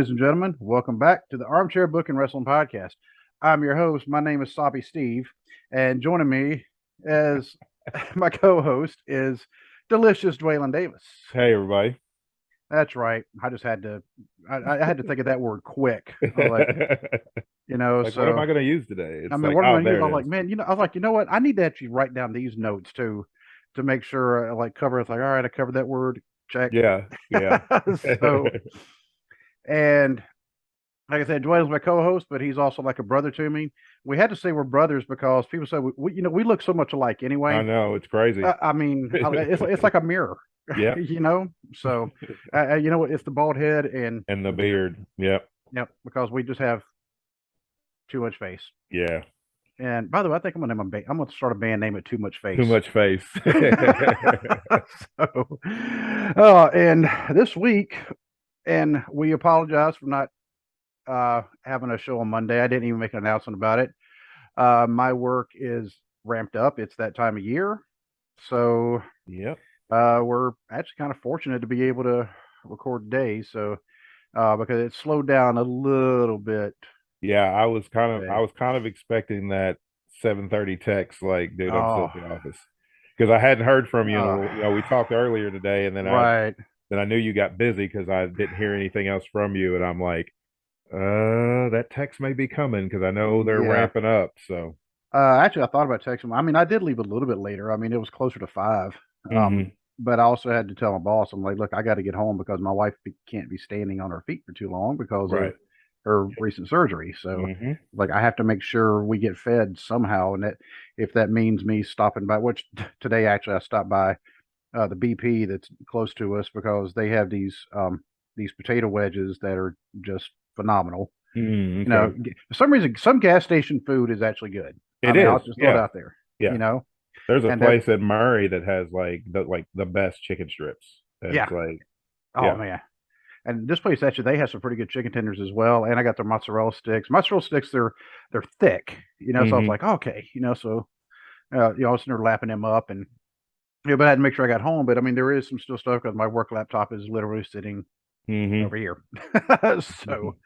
ladies and gentlemen. Welcome back to the Armchair Book and Wrestling Podcast. I'm your host. My name is Soppy Steve, and joining me as my co-host is Delicious Dwaylon Davis. Hey, everybody. That's right. I just had to. I had to think of that word quick. Like, Like, what am I going to use today? It's I mean, like, what am I oh, going to use? there I was it like, is. man, I was like, you know what? I need to actually write down these notes too, to make sure I like cover. It's like, all right, I covered that word. Check. Yeah, yeah. So, and like I said, Dwayne's my co-host, but he's also like a brother to me. We had to say we're brothers because people say we look so much alike I anyway. know, it's crazy. I mean, it's like a mirror, Yeah. So, you know what? It's the bald head and And the the beard. beard. Yep. Yep, because we just have too much face. Yeah. And by the way, I think I'm gonna start a band name it Too Much Face. Too much face. So, and this week, and we apologize for not having a show on Monday. I didn't even make an announcement about it. My work is ramped up. It's that time of year. So Yep. we're actually kind of fortunate to be able to record today. So because it slowed down a little bit. Yeah, I was today. kind of expecting that 7:30 text, like, dude, I'm still Oh, at the office. Because I hadn't heard from you we uh, talked earlier today, and right. then I knew you got busy because I didn't hear anything else from you, and I'm like, that text may be coming because I know they're Yeah. ramping up. So, Actually, I thought about texting him. I mean, I did leave a little bit later. I mean, it was closer to 5. hmm But I also had to tell my boss, I'm like, look, I got to get home because my wife can't be standing on her feet for too long because of right. her recent surgery. So, hmm like, I have to make sure we get fed somehow. And that if that means me stopping by, which today actually I stopped by the BP that's close to us because they have these potato wedges that are just phenomenal. Okay. For some reason, some gas station food is actually good. I It mean, is. I'll just throw it Yeah. out there, Yeah. you know, There's a and that, place at Murray that has like the best chicken strips. And yeah. it's like, Oh yeah. man. And this place actually they have some pretty good chicken tenders as well. And I got their mozzarella sticks. Mozzarella sticks, they're thick, so I was hmm like, okay, so I was sitting there lapping them up and but I had to make sure I got home. But I mean, there is some still stuff because my work laptop is literally sitting hmm over here. So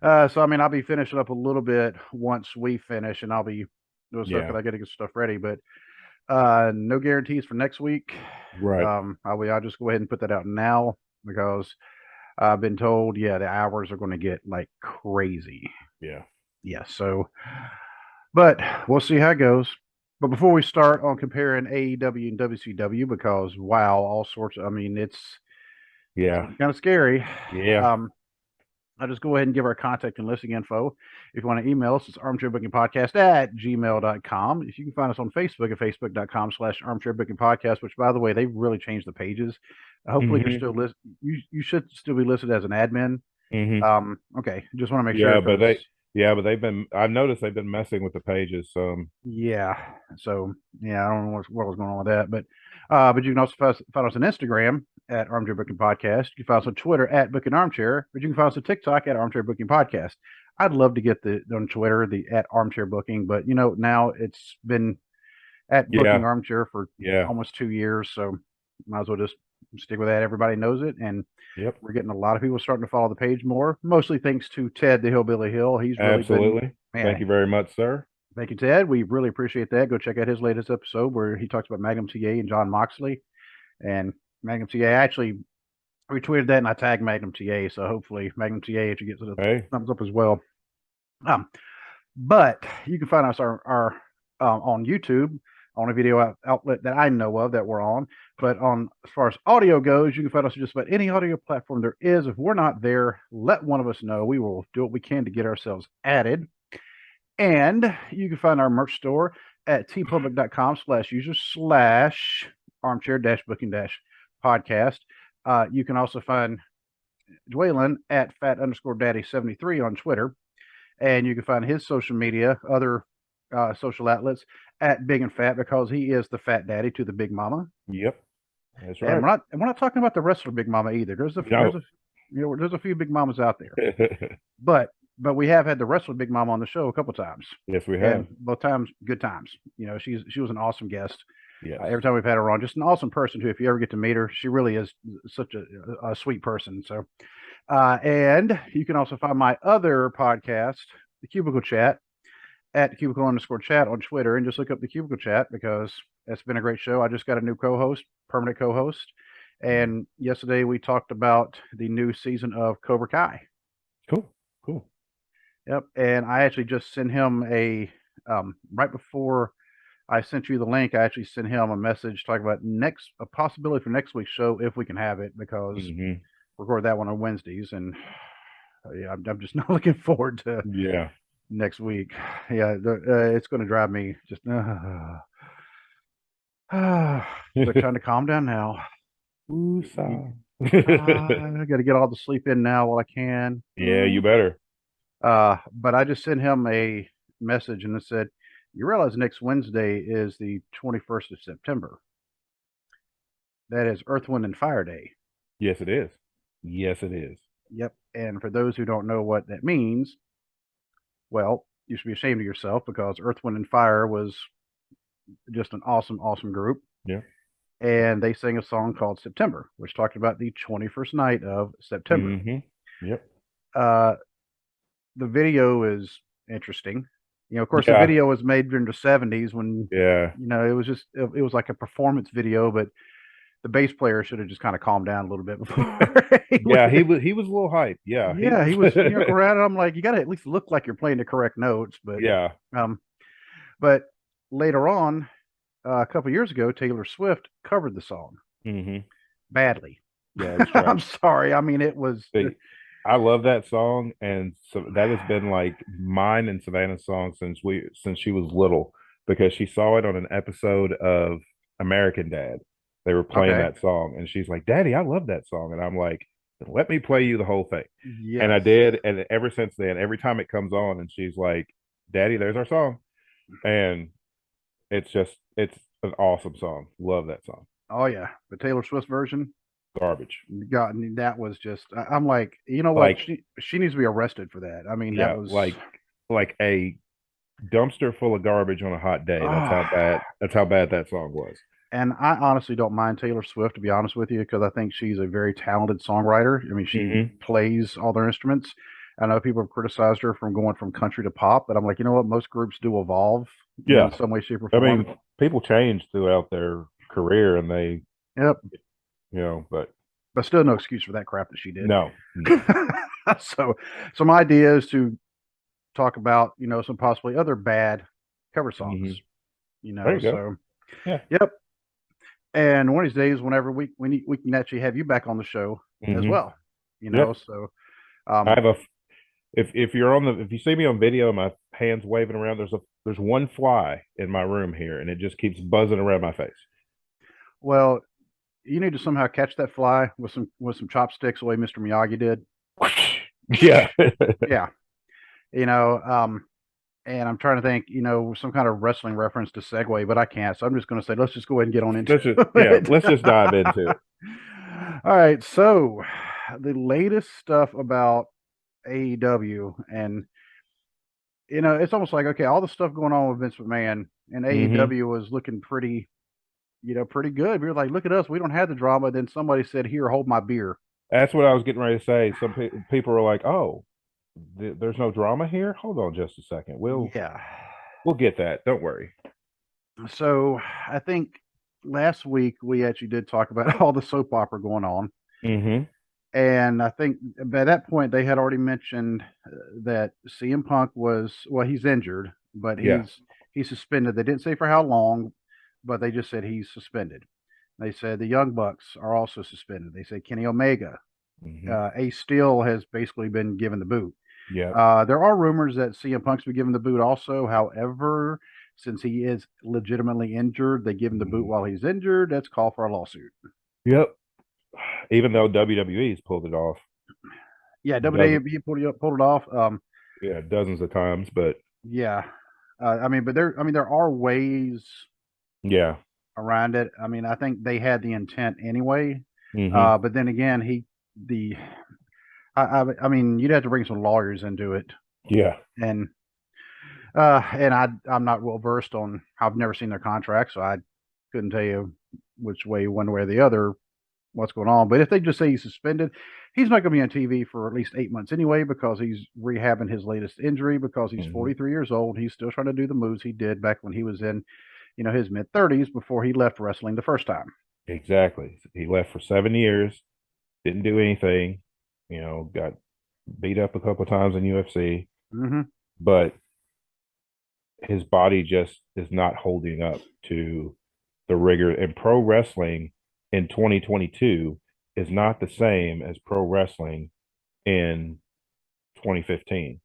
so I mean, I'll be finishing up a little bit once we finish, and I'll be doing stuff Yeah. because I got to get stuff ready. But no guarantees for next week. Right. I'll just go ahead and put that out now because I've been told, yeah, the hours are going to get like crazy. Yeah. Yeah, so, but we'll see how it goes. But before we start on comparing AEW and WCW, because wow, all sorts of, I mean, it's Yeah. kind of scary. Yeah. Um, I'll just go ahead and give our contact and listing info. If you want to email us, it's armchairbookingpodcast@gmail.com. If you can find us on Facebook at facebook.com/armchairbookingpodcast, which by the way, they've really changed the pages. Hopefully you're hmm still you should still be listed as an admin. hmm Okay. Just want to make sure Yeah, but because I've noticed they've been messing with the pages. So, yeah. So yeah, I don't know what was going on with that, but you can also find us on Instagram at Armchair Booking Podcast. You can find us on Twitter at Booking Armchair, but you can find us on TikTok at Armchair Booking Podcast. I'd love to get the on Twitter the at Armchair Booking, but now it's been at Booking yeah. Armchair for Yeah. almost 2 years, so might as well just stick with that. Everybody knows it, and Yep. we're getting a lot of people starting to follow the page more, mostly thanks to Ted the Hillbilly Hill. He's really been, Absolutely. Thank man. you very much, sir. Thank you, Ted. We really appreciate that. Go check out his latest episode where he talks about Magnum TA and John Moxley. And Magnum TA actually retweeted that and I tagged Magnum TA. So hopefully Magnum TA actually gets a Hey. thumbs up as well. But you can find us our on YouTube on a video outlet that I know of that we're on. But on as far as audio goes, you can find us on just about any audio platform there is. If we're not there, let one of us know. We will do what we can to get ourselves added. And you can find our merch store at tpublic.com/user/armchair-booking-podcast. You can also find Dwaylon at fat_daddy73 on Twitter. And you can find his social media, other social outlets at Big and Fat because he is the fat daddy to the Big Mama. Yep. That's And right. we're not talking about the wrestler Big Mama either. There's No. a few Big Mamas out there. But we have had the wrestler Big Mama on the show a couple times, Yes, we have. and both times good times. She was an awesome guest. Yes. Every time we've had her on, just an awesome person too. If you ever get to meet her, she really is such a sweet person. So, And you can also find my other podcast, The Cubicle Chat, at cubicle_chat on Twitter, and just look up The Cubicle Chat because it's been a great show. I just got a new co-host, permanent co-host, and yesterday we talked about the new season of Cobra Kai. Cool. Cool. Yep, and I actually just sent him right before I sent you the link. I actually sent him a message talking about a possibility for next week's show if we can have it, because Mm-hmm. record that one on Wednesdays, and yeah, I'm just not looking forward to Yeah. next week. Yeah, it's going to drive me just. So trying to calm down now. Woosah. I got to get all the sleep in now while I can. Yeah, you better. But I just sent him a message and it said, "You realize next Wednesday is the 21st of September. That is Earth, Wind, and Fire Day." Yes, it is. Yes, it is. Yep. And for those who don't know what that means, well, you should be ashamed of yourself, because Earth, Wind, and Fire was just an awesome, awesome group. Yeah. And they sang a song called September, which talked about the 21st night of September. Mm-hmm. Yep. The video is interesting. Of course, Yeah. the video was made during the 70s when, Yeah. it was like a performance video, but the bass player should have just kind of calmed down a little bit before. Yeah, he was a little hype. Yeah. Yeah, he was around. I'm like, you got to at least look like you're playing the correct notes. But Yeah. But later on, a couple years ago, Taylor Swift covered the song Mm-hmm. badly. Yeah, it was trash. I'm sorry. I mean, it was. I love that song, and so that has been like mine and Savannah's song since she was little, because she saw it on an episode of American Dad. They were playing Okay. that song, and she's like, "Daddy, I love that song," and I'm like, "Let me play you the whole thing." Yes. And I did, and ever since then, every time it comes on, and she's like, "Daddy, there's our song," and it's an awesome song. Love that song. Oh yeah, the Taylor Swift version. Garbage. God, that was just. I'm like, you know what? Like, she needs to be arrested for that. I mean, yeah, that was like a dumpster full of garbage on a hot day. That's how bad. That's how bad that song was. And I honestly don't mind Taylor Swift, to be honest with you, because I think she's a very talented songwriter. I mean, she plays all their instruments. I know people have criticized her from going from country to pop, but I'm like, you know what? Most groups do evolve, Yeah, in some way, shape, or I form. mean, people change throughout their career, and they, Yep. but still no excuse for that crap that she did. No. So some ideas to talk about, some possibly other bad cover songs. There you go. Yeah. Yep. And one of these days, whenever we can actually have you back on the show as well. Yep. So I have if you see me on video, my hands waving around, there's one fly in my room here, and it just keeps buzzing around my face. Well, you need to somehow catch that fly with some chopsticks, the way Mr. Miyagi did. Yeah. Yeah. And I'm trying to think, some kind of wrestling reference to segue, but I can't. So I'm just going to say, let's just go ahead and get on into it. Let's just dive into it. All right. So the latest stuff about AEW, and it's almost like, okay, all the stuff going on with Vince McMahon, and AEW was looking pretty good. We were like, look at us, we don't have the drama. Then somebody said, "Here, hold my beer." That's what I was getting ready to say. Some people are like, "Oh, there's no drama here. Hold on just a second. We'll get that. Don't worry." So I think last week we actually did talk about all the soap opera going on. And I think by that point they had already mentioned that CM Punk he's injured, but he's suspended. They didn't say for how long, but they just said he's suspended. They said the Young Bucks are also suspended. They said Kenny Omega, Ace Steel has basically been given the boot. Yeah. There are rumors that CM Punk's been given the boot also. However, since he is legitimately injured, they give him the boot while he's injured. That's call for a lawsuit. Yep. Even though WWE's pulled it off. Yeah, WWE pulled it off. Yeah, dozens of times, but yeah. But there are ways around it. I mean, I think they had the intent anyway. But then again, you'd have to bring some lawyers into it. Yeah. And I'm not well versed I've never seen their contract, so I couldn't tell you which way, one way or the other, what's going on. But if they just say he's suspended, he's not going to be on TV for at least 8 months anyway because he's rehabbing his latest injury because he's 43 years old. He's still trying to do the moves he did back when he was in, his mid-30s before he left wrestling the first time. Exactly. He left for 7 years, didn't do anything, got beat up a couple of times in UFC, but his body just is not holding up to the rigor. And pro wrestling in 2022 is not the same as pro wrestling in 2015.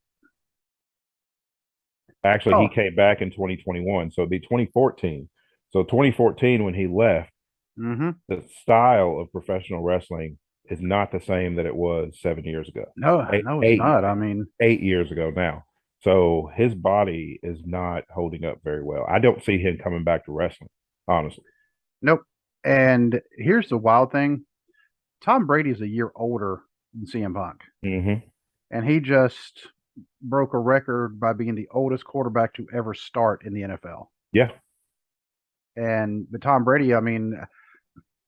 Actually, he came back in 2021, so it'd be 2014. So 2014, when he left, the style of professional wrestling is not the same that it was 7 years ago. No, it's not. I mean, 8 years ago now. So his body is not holding up very well. I don't see him coming back to wrestling, honestly. Nope. And here's the wild thing. Tom Brady is a year older than CM Punk. And he just broke a record by being the oldest quarterback to ever start in the NFL. Yeah. And the Tom Brady, I mean,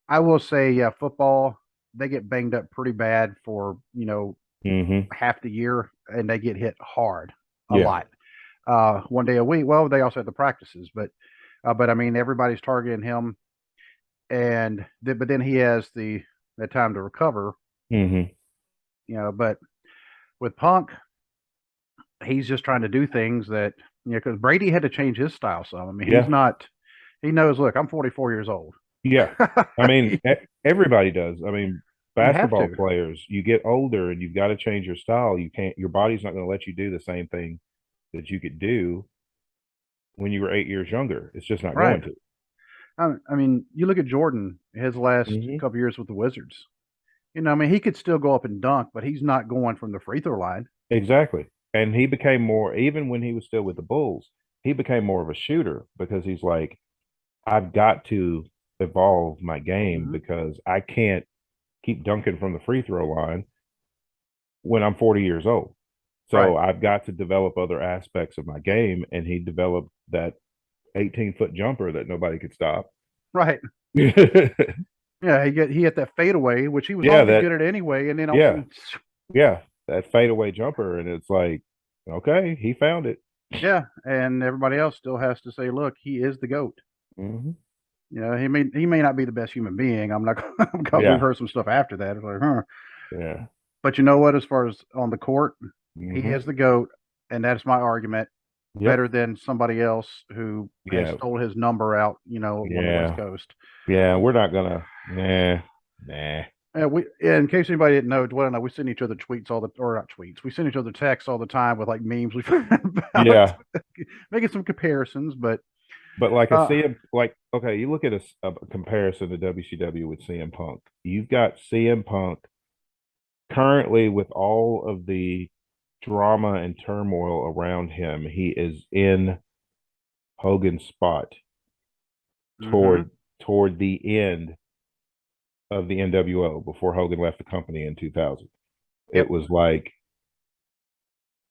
I will say, yeah, football, they get banged up pretty bad for, half the year, and they get hit hard a lot. 1 day a week. Well, they also have the practices, but I mean, everybody's targeting him, but then he has the time to recover. But with Punk, he's just trying to do things that, because Brady had to change his style some. I mean, he's not. He knows. Look, I'm 44 years old. Yeah, I mean, everybody does. I mean, basketball players, you get older and you've got to change your style. You can't. Your body's not going to let you do the same thing that you could do when you were 8 years younger. It's just not going to. I mean, you look at Jordan, his last couple years with the Wizards. I mean, he could still go up and dunk, but he's not going from the free throw line. Exactly. And he became more, even when he was still with the Bulls, he became more of a shooter because he's like, I've got to evolve my game because I can't keep dunking from the free throw line when I'm 40 years old. So I've got to develop other aspects of my game. And he developed that 18-foot jumper that nobody could stop. Right. Yeah, he had that fadeaway, which he was always good at anyway. And then that fadeaway jumper, and it's like, okay, he found it. Yeah, and everybody else still has to say, look, he is the GOAT. He may not be the best human being. I'm not because we've heard some stuff after that. It's like, Yeah. But you know what? As far as on the court, he is the GOAT, and that's my argument. Better than somebody else who has stole his number out, on the West Coast. Yeah, we're not gonna. Nah. In case anybody didn't know, Dwayne and I, we send each other tweets or not tweets. We send each other texts all the time with like memes. We making some comparisons, but like a CM, okay, you look at a comparison to WCW with CM Punk. You've got CM Punk currently with all of the drama and turmoil around him. He is in Hogan's spot toward the end of the NWO before Hogan left the company in 2000. It was like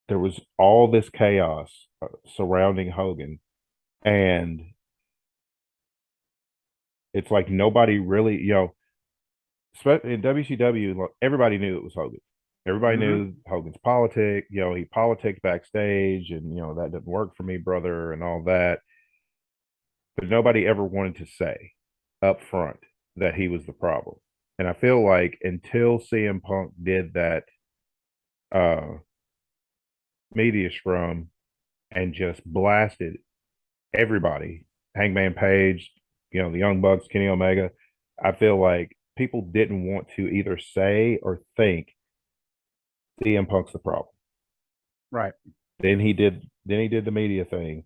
there was all this chaos surrounding Hogan, and it's like nobody really, in WCW, everybody knew it was Hogan. Everybody knew Hogan's politic. He politicked backstage, and that didn't work for me, brother, and all that. But nobody ever wanted to say up front that he was the problem. And I feel like until CM Punk did that media scrum and just blasted everybody, Hangman Page, the Young Bucks, Kenny Omega, I feel like people didn't want to either say or think CM Punk's the problem. Right. Then he did the media thing,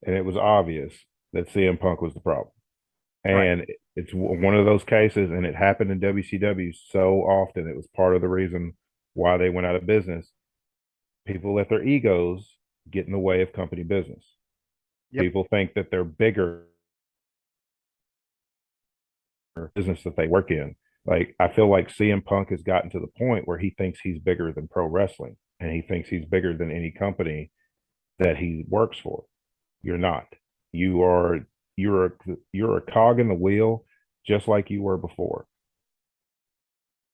and it was obvious that CM Punk was the problem. And it's one of those cases, and it happened in WCW so often. It was part of the reason why they went out of business. People let their egos get in the way of company business. People think that they're bigger business that they work in. Like, I feel like CM Punk has gotten to the point where he thinks he's bigger than pro wrestling, and he thinks he's bigger than any company that he works for. You're not. You're a cog in the wheel, just like you were before.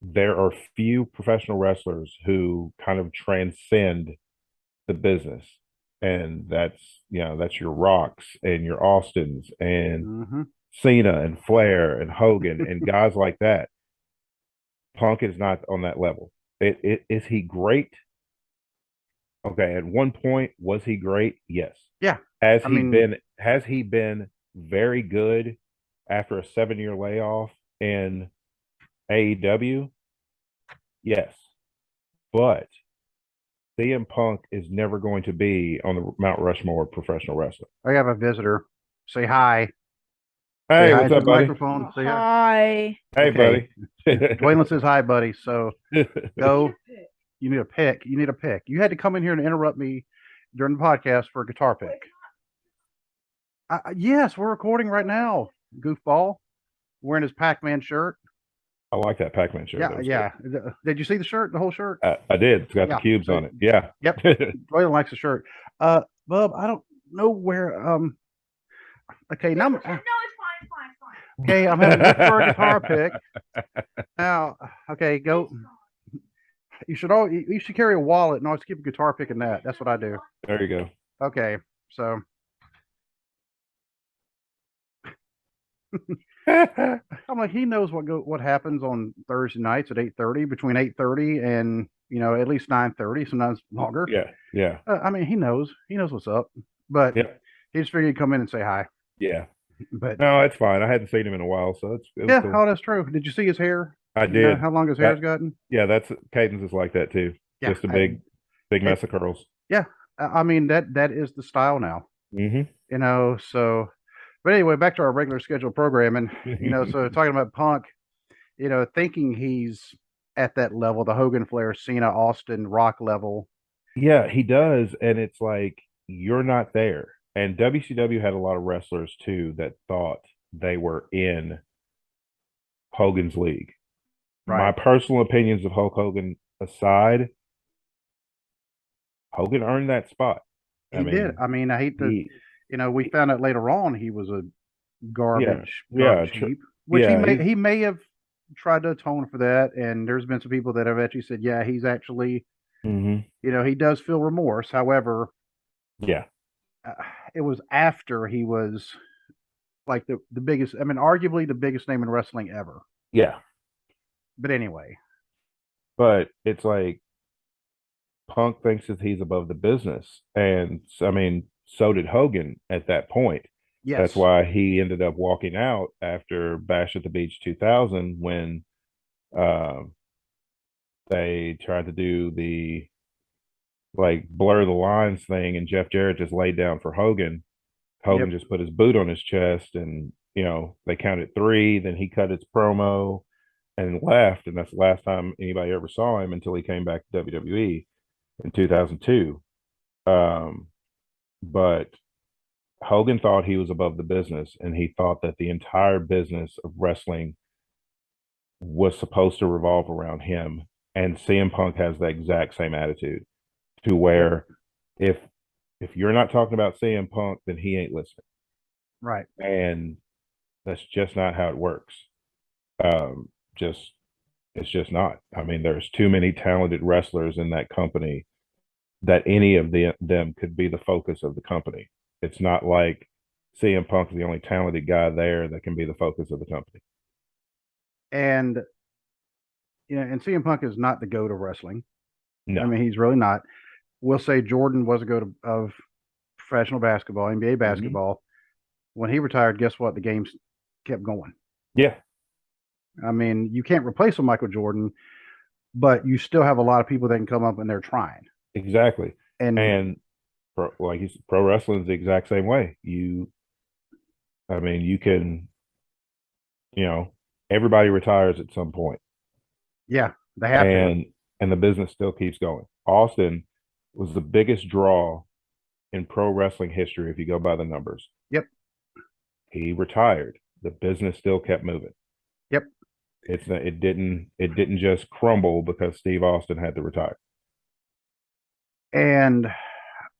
there are few professional wrestlers who kind of transcend the business. And that's your Rocks and your Austins and Hmm. Cena and Flair and Hogan and guys like that. Punk is not on that level. Is he great? Okay, at one point, was he great? Yes. Yeah. Has I he mean, been has he been very good after a 7 year layoff in AEW? Yes. But CM Punk is never going to be on the Mount Rushmore of professional wrestling. I have a visitor. Say hi. Say Hey, hi what's into up, the buddy? microphone. Say hi. Hi. Hey, Okay. buddy. Dwayne says hi, buddy. So go. You need a pick. You need a pick. You had to come in here and interrupt me during the podcast for a guitar pick. Yes, we're recording right now. Goofball wearing his Pac-Man shirt. I like that Pac-Man shirt. That Yeah, was yeah. Did you see the shirt? The whole shirt? good. I did. It's got the Yeah. cubes So, on it. Yeah. yep. Dwayne likes the shirt. Bub, I don't know where. Okay, now. No, it's fine. Okay, I'm having to look for a guitar pick. Now, okay, go. You should carry a wallet and always keep a guitar pick in that. That's what I do. There you go. Okay, so I'm like, he knows what happens on Thursday nights at 8:30, between 8:30 and at least 9:30, sometimes longer. Yeah. Yeah. I mean, he knows what's up, but Yeah. he just figured he'd come in and say hi. Yeah. But No, it's fine. I hadn't seen him in a while, so it was yeah, cool. oh, that's true. Did you see his hair? I You know did. how long his hair's gotten? Yeah, that's Cadence is like that too. Yeah, Just a big mess of curls. yeah. I mean that is the style now. Mm-hmm. So. But anyway, back to our regular scheduled programming. So talking about Punk, thinking he's at that level, the Hogan, Flair, Cena, Austin, Rock level. Yeah, he does, and it's like you're not there. And WCW had a lot of wrestlers too that thought they were in Hogan's league. Right. My personal opinions of Hulk Hogan aside, Hogan earned that spot. He did. I mean, I hate to, we found out later on he was a garbage heap, which he may have tried to atone for that. And there's been some people that have actually said, yeah, he's actually, he does feel remorse. However, yeah, it was after he was like the biggest, I mean, arguably the biggest name in wrestling ever. Yeah. But anyway. But it's like Punk thinks that he's above the business. And I mean, so did Hogan at that point. Yes. That's why he ended up walking out after Bash at the Beach 2000 when they tried to do the like blur the lines thing and Jeff Jarrett just laid down for Hogan. Hogan just put his boot on his chest and they counted 3, then he cut his promo and left, and that's the last time anybody ever saw him until he came back to WWE in 2002. But Hogan thought he was above the business, and he thought that the entire business of wrestling was supposed to revolve around him. And CM Punk has the exact same attitude, to where if you're not talking about CM Punk, then he ain't listening. Right. And that's just not how it works. It's just not. I mean, there's too many talented wrestlers in that company that any of them could be the focus of the company. It's not like CM Punk is the only talented guy there that can be the focus of the company. And and CM Punk is not the GOAT of wrestling. No. I mean, he's really not. We'll say Jordan was a GOAT of professional basketball, NBA basketball. When he retired, guess what? The games kept going. Yeah. I mean, you can't replace a Michael Jordan, but you still have a lot of people that can come up and they're trying. Exactly. And pro wrestling is the exact same way. You can, everybody retires at some point. Yeah, they have to. And the business still keeps going. Austin was the biggest draw in pro wrestling history if you go by the numbers. Yep. He retired. The business still kept moving. Yep. It didn't just crumble because Steve Austin had to retire. And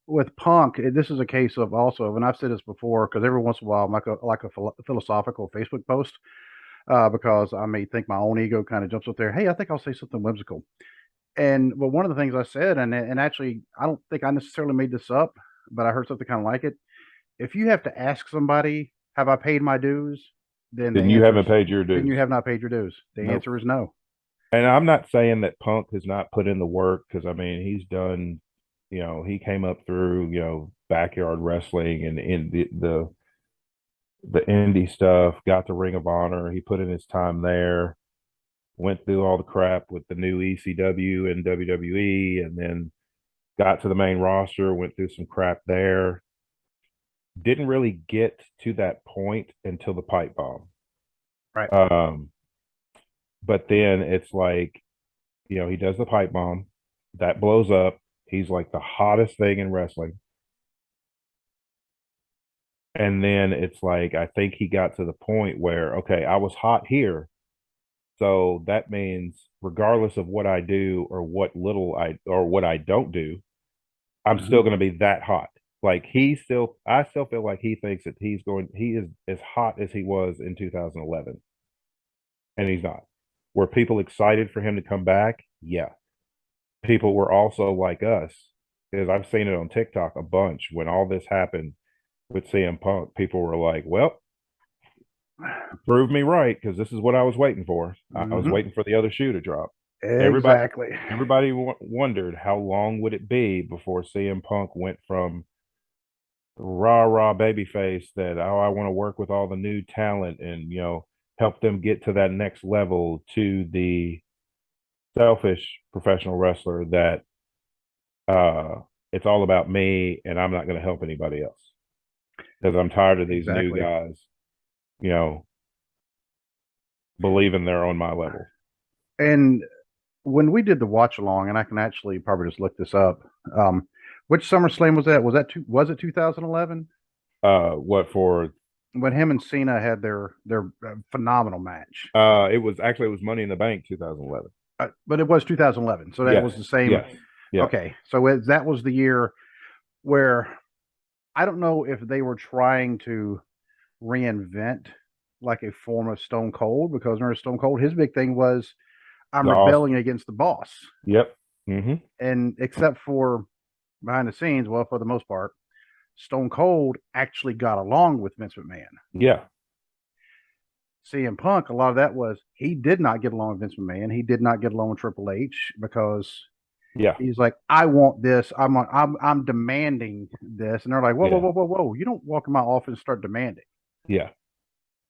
with Punk, this is a case of also, and I've said this before, because every once in a while, like a philosophical Facebook post, because I may think my own ego kind of jumps up there. Hey, I think I'll say something whimsical. But one of the things I said, and actually, I don't think I necessarily made this up, but I heard something kind of like it. If you have to ask somebody, "Have I paid my dues?" then the Then you answer haven't is paid your then dues. you have not paid your dues. The Nope. answer is no. And I'm not saying that Punk has not put in the work, because I mean he's done. He came up through backyard wrestling and in the indie stuff. Got to Ring of Honor. He put in his time there. Went through all the crap with the new ECW and WWE, and then got to the main roster. Went through some crap there. Didn't really get to that point until the pipe bomb. Right. But then it's like, he does the pipe bomb, that blows up. He's like the hottest thing in wrestling. And then it's like, I think he got to the point where, okay, I was hot here. So that means regardless of what I do or what I don't do, I'm still going to be that hot. Like I still feel like he thinks that he is as hot as he was in 2011. And he's not. Were people excited for him to come back? Yeah. People were also like us, because I've seen it on TikTok a bunch. When all this happened with CM Punk, people were like, well, prove me right, because this is what I was waiting for. I was waiting for the other shoe to drop. Exactly. Everybody wondered how long would it be before CM Punk went from rah babyface that, oh, I want to work with all the new talent and help them get to that next level, to the selfish professional wrestler that it's all about me and I'm not going to help anybody else, because I'm tired of these new guys believing they're on my level. And when we did the watch along, and I can actually probably just look this up, which SummerSlam was that? Was it 2011? What for? When him and Cena had their phenomenal match. It was Money in the Bank 2011. But it was 2011, so that was the same. Yes. Yeah. Okay, so that was the year where I don't know if they were trying to reinvent like a form of Stone Cold, because remember Stone Cold, his big thing was, I'm rebelling against the boss. Yep. And except for behind the scenes, well, for the most part, Stone Cold actually got along with Vince McMahon. Yeah. CM Punk, a lot of that was he did not get along with Vince McMahon. He did not get along with Triple H, because he's like, I want this. I'm demanding this, and they're like, whoa! You don't walk in my office and start demanding. Yeah.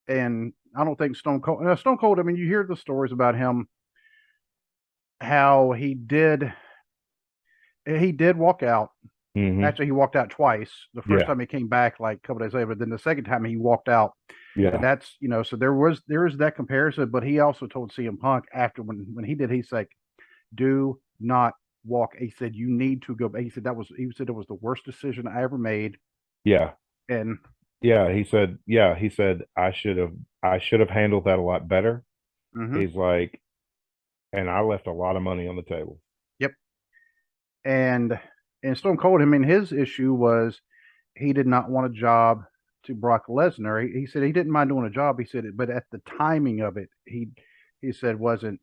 And I don't think Stone Cold. I mean, you hear the stories about him, how he did walk out. Actually, he walked out twice. The first time he came back like a couple days later, but then the second time he walked out. Yeah. And that's, so there is that comparison, but he also told CM Punk after when he did, he's like, do not walk. He said, you need to go. He said it was the worst decision I ever made. Yeah. And he said I should have handled that a lot better. He's like, and I left a lot of money on the table. Yep. And Stone Cold, I mean, his issue was he did not want a job to Brock Lesnar. He said he didn't mind doing a job. He said, but at the timing of it, he said wasn't.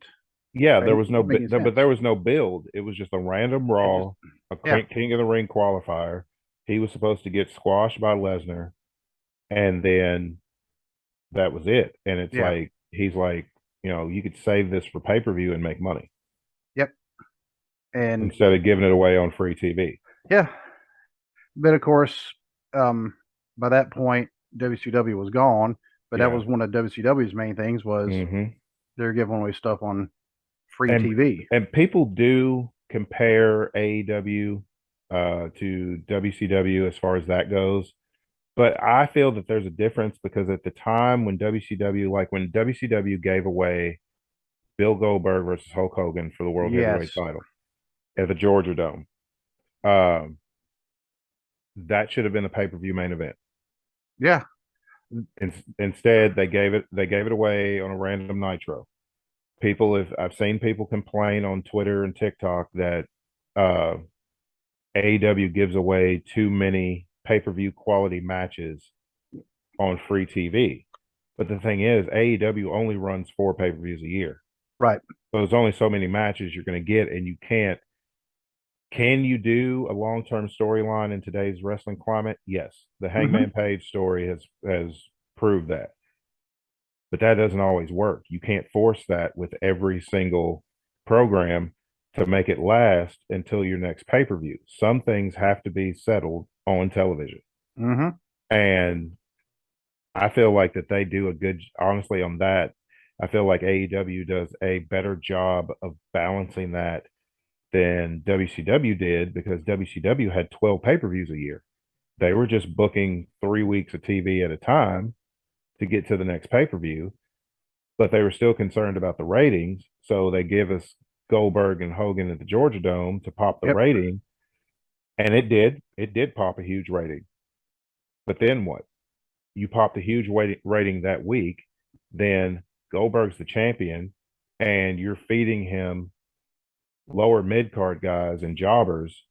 Yeah, there was but there was no build. It was just a random brawl, King of the Ring qualifier. He was supposed to get squashed by Lesnar, and then that was it. And it's like, he's like, you could save this for pay-per-view and make money. Yep. And instead of giving it away on free TV. Yeah. But of course, by that point, WCW was gone. But that was one of WCW's main things was they're giving away stuff on free TV. And people do compare AEW to WCW as far as that goes. But I feel that there's a difference, because at the time when WCW gave away Bill Goldberg versus Hulk Hogan for the World Heavyweight title at the Georgia Dome, that should have been the pay-per-view main event. Yeah. Instead, they gave it away on a random Nitro. I've seen people complain on Twitter and TikTok that AEW gives away too many pay-per-view quality matches on free TV. But the thing is, AEW only runs 4 pay-per-views a year. Right. So there's only so many matches you're going to get, and you can't. Can you do a long-term storyline in today's wrestling climate? Yes. The Hangman Page story has proved that. But that doesn't always work. You can't force that with every single program to make it last until your next pay-per-view. Some things have to be settled on television. Mm-hmm. And I feel like that they do a good, honestly, on that. I feel like AEW does a better job of balancing that than WCW did, because WCW had 12 pay-per-views a year. They were just booking 3 weeks of TV at a time to get to the next pay-per-view, but they were still concerned about the ratings. So they give us Goldberg and Hogan at the Georgia Dome to pop the rating. And it did pop a huge rating. But then what? You popped a huge rating that week, then Goldberg's the champion, and you're feeding him lower mid card guys and jobbers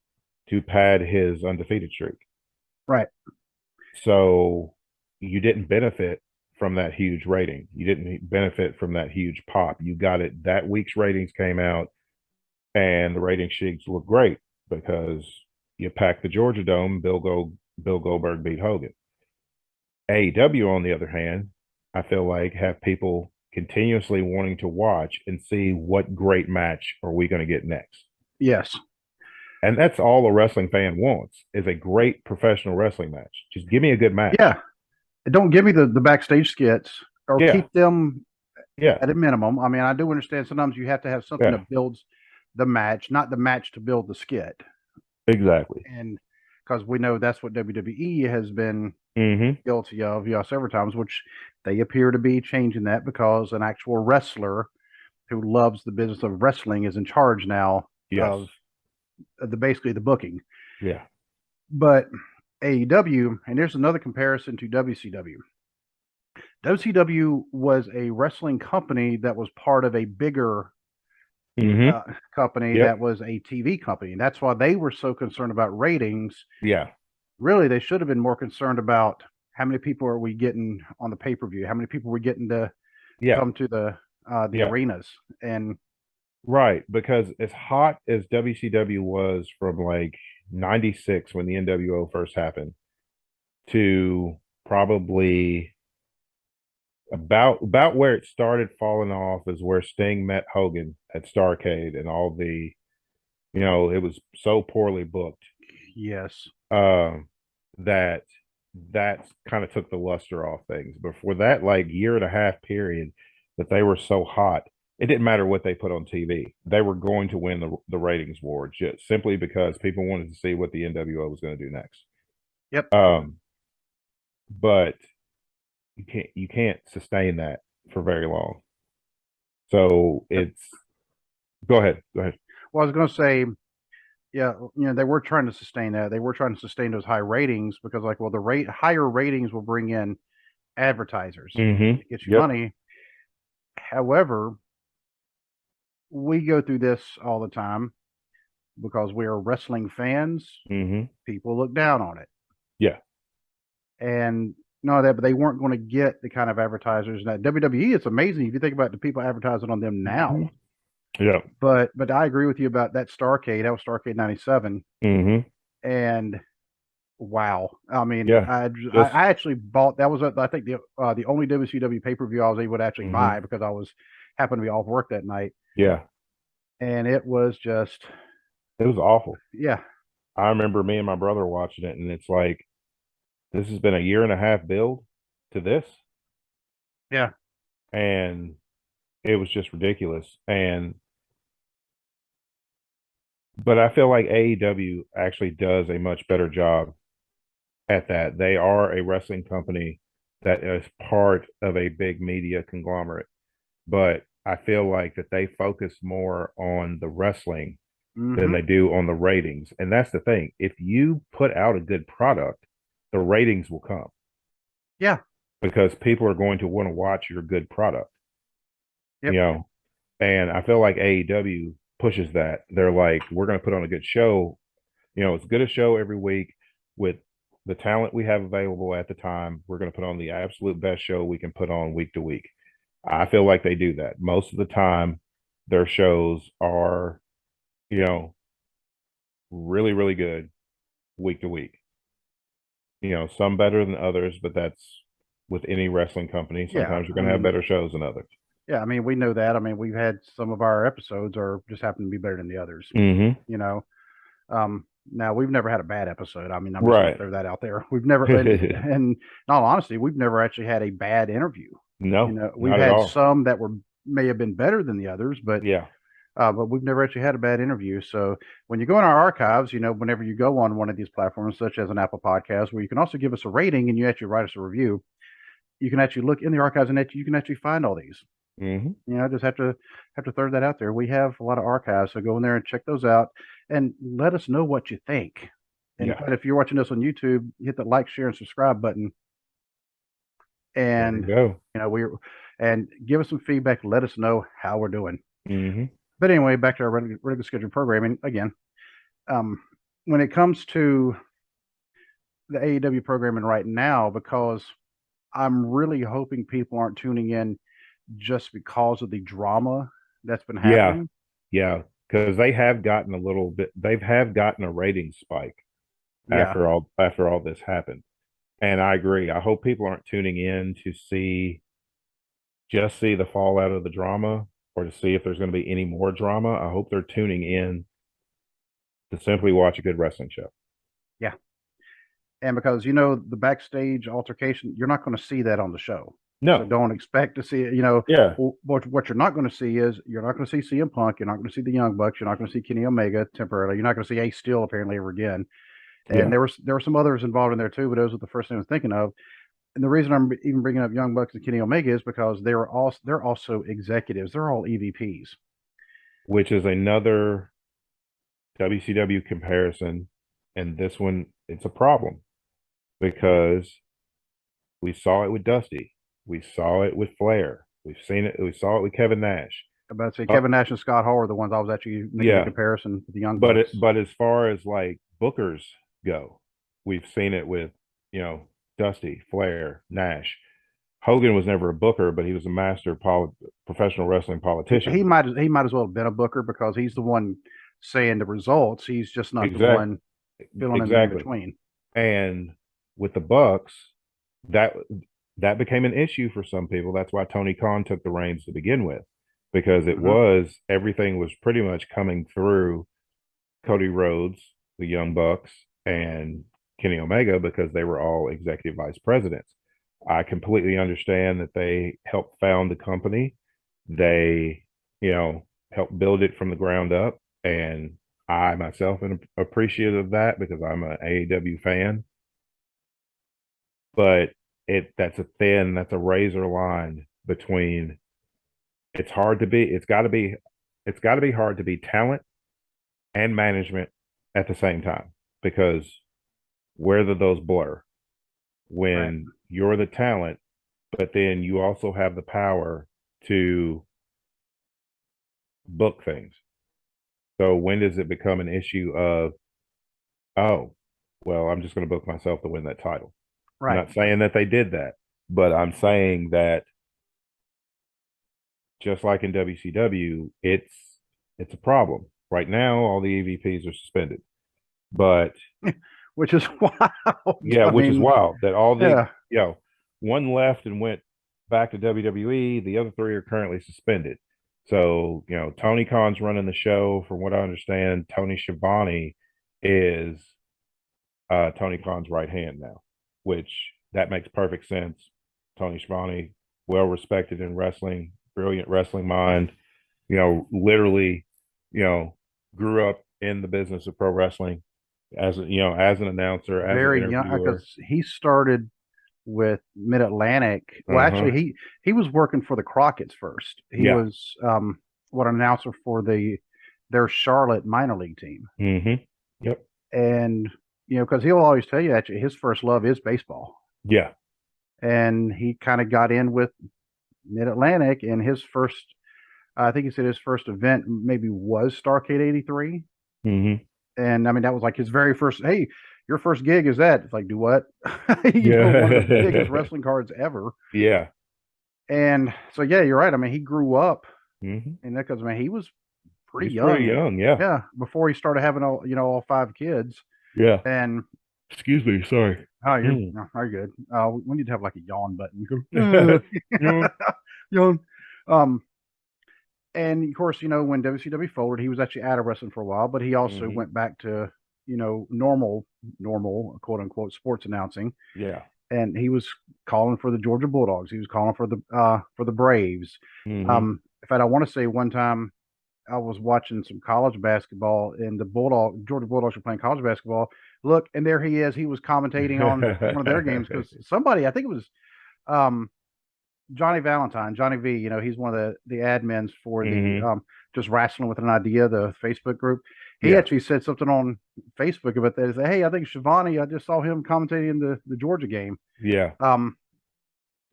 to pad his undefeated streak. Right. So you didn't benefit from that huge rating. You didn't benefit from that huge pop. You got it. That week's ratings came out, and the rating sheets look great because you packed the Georgia Dome. Bill Goldberg beat Hogan. AEW, on the other hand, I feel like have people continuously wanting to watch and see what great match are we going to get next. Yes. And that's all a wrestling fan wants, is a great professional wrestling match. Just give me a good match. Yeah. Don't give me the backstage skits, or keep them at a minimum. I mean, I do understand sometimes you have to have something that builds the match, not the match to build the skit. Exactly. And because we know that's what WWE has been guilty of, several times, which they appear to be changing that, because an actual wrestler who loves the business of wrestling is in charge now of basically the booking. Yeah. But AEW, and there's another comparison to WCW. WCW was a wrestling company that was part of a bigger company that was a TV company. And that's why they were so concerned about ratings. Yeah. Really, they should have been more concerned about how many people are we getting on the pay-per-view? How many people are we getting to come to the arenas? And right, because as hot as WCW was from like 96 when the NWO first happened to probably about where it started falling off is where Sting met Hogan at Starrcade, and all the, it was so poorly booked. Yes. That kind of took the luster off things. But for that like year and a half period that they were so hot, it didn't matter what they put on TV. They were going to win the ratings war, just simply because people wanted to see what the NWO was going to do next. Yep. But you can't sustain that for very long. So it's go ahead. Well, I was going to say, they were trying to sustain that. They were trying to sustain those high ratings because, the higher ratings will bring in advertisers. It gets you money. However, we go through this all the time because we are wrestling fans. People look down on it. Yeah. And but they weren't going to get the kind of advertisers that WWE. It's amazing if you think about the people advertising on them now. Yeah. But I agree with you about that Starrcade. That was Starrcade 97. And wow. I mean, I actually bought, that was, I think, the only WCW pay-per-view I was able to actually buy, because I happened to be off work that night. Yeah. And it was awful. Yeah. I remember me and my brother watching it, and it's like, this has been a year and a half build to this. Yeah. And it was just ridiculous. But I feel like AEW actually does a much better job at that. They are a wrestling company that is part of a big media conglomerate, but I feel like that they focus more on the wrestling than they do on the ratings. And that's the thing. If you put out a good product, the ratings will come. Yeah. Because people are going to want to watch your good product. Yep. And I feel like AEW pushes that. They're like, we're going to put on a good show. It's good a show every week with the talent we have available at the time, we're going to put on the absolute best show we can put on week to week. I feel like they do that most of the time. Their shows are, you know, really, really good week to week. You know, some better than others, but that's with any wrestling company. Sometimes you're going to have better shows than others. Yeah, I mean, we know that. I mean, we've had some of our episodes are just happen to be better than the others. Mm-hmm. You know, now we've never had a bad episode. I mean, I'm just Right. going to throw that out there. We've never, and in all honesty, we've never actually had a bad interview. No, You know, we've not at had all. some that may have been better than the others, but Yeah. but we've never actually had a bad interview. So when you go in our archives, you know, whenever you go on one of these platforms, such as an Apple Podcast, where you can also give us a rating and you actually write us a review, you can actually look in the archives and you can actually find all these. Mm-hmm. You know, just have to throw that out there. We have a lot of archives, so go in there and check those out and let us know what you think. And if you're watching this on YouTube, hit the like, share, and subscribe button. And you know, and give us some feedback. Let us know how we're doing. Mm-hmm. But anyway, back to our regular scheduled programming again. When it comes to the AEW programming right now, because I'm really hoping people aren't tuning in just because of the drama that's been happening. Yeah, because they have gotten a rating spike after all this happened. And I agree. I hope people aren't tuning in to see the fallout of the drama or to see if there's going to be any more drama. I hope they're tuning in to simply watch a good wrestling show. Yeah. And because, you know, the backstage altercation, you're not going to see that on the show. No. So don't expect to see it. You know, yeah. What you're not going to see is you're not going to see CM Punk. You're not going to see the Young Bucks. You're not going to see Kenny Omega temporarily. You're not going to see Ace Steel apparently ever again. And there were some others involved in there too, but those were the first thing I was thinking of. And the reason I'm even bringing up Young Bucks and Kenny Omega is because they're also executives. They're all EVPs, which is another WCW comparison. And this one, it's a problem because we saw it with Dusty, we saw it with Flair, we saw it with Kevin Nash. I'm about to say Kevin Nash and Scott Hall are the ones I was actually making a comparison with the Young Bucks. But as far as like bookers go, we've seen it with, you know, Dusty, Flair, Nash. Hogan was never a booker, but he was a master professional wrestling politician. He might as well have been a booker because he's the one saying the results. He's just not the one filling in between. And with the Bucks, that became an issue for some people. That's why Tony Khan took the reins to begin with, because everything was pretty much coming through Cody Rhodes, the Young Bucks, and Kenny Omega, because they were all executive vice presidents. I completely understand that they helped found the company. They, you know, helped build it from the ground up. And I myself am appreciative of that because I'm an AEW fan. But that's a razor line between it's got to be hard to be talent and management at the same time, because where do those blur when you're the talent, but then you also have the power to book things? So when does it become an issue of, oh, well, I'm just going to book myself to win that title? I'm not saying that they did that, but I'm saying that just like in WCW, it's a problem. Right now, all the EVPs are suspended, but which is wild. Yeah, is wild that all the one left and went back to WWE. The other three are currently suspended. So, you know, Tony Khan's running the show. From what I understand, Tony Schiavone is Tony Khan's right hand now, which that makes perfect sense. Tony Schiavone, well respected in wrestling, brilliant wrestling mind, you know, literally, you know, grew up in the business of pro wrestling as an announcer, as very an young, because he started with Mid-Atlantic. Well, actually, he was working for the Crockett's first. He was an announcer for their Charlotte minor league team. Mm-hmm. Yep. And you know, because he'll always tell you actually his first love is baseball. Yeah. And he kind of got in with Mid-Atlantic, and his first, I think he said his first event maybe was Starrcade '83. Mm-hmm. And I mean, that was like his very first. Hey, your first gig is that. It's like, do what? One of the biggest wrestling cards ever. Yeah. And so, yeah, you're right. I mean, he grew up, Mm-hmm. and that because, man, he was pretty He's young. pretty young, yeah. Yeah, before he started having all 5 kids. Yeah. And Excuse me, sorry. oh, you're good. We need to have like a yawn button. Yawn. Yawn. And of course, when WCW folded, he was actually out of wrestling for a while, but he also went back to normal quote unquote sports announcing. Yeah. And he was calling for the Georgia Bulldogs. He was calling for the Braves. In fact, I want to say one time I was watching some college basketball, and the Georgia Bulldogs were playing college basketball. Look, and there he is. He was commentating on one of their games because somebody, I think it was Johnny Valentine, Johnny V. He's one of the admins for the Just Wrestling with an Idea, the Facebook group. He actually said something on Facebook about that. He said, "Hey, I think Shivani, I just saw him commentating the Georgia game." Yeah.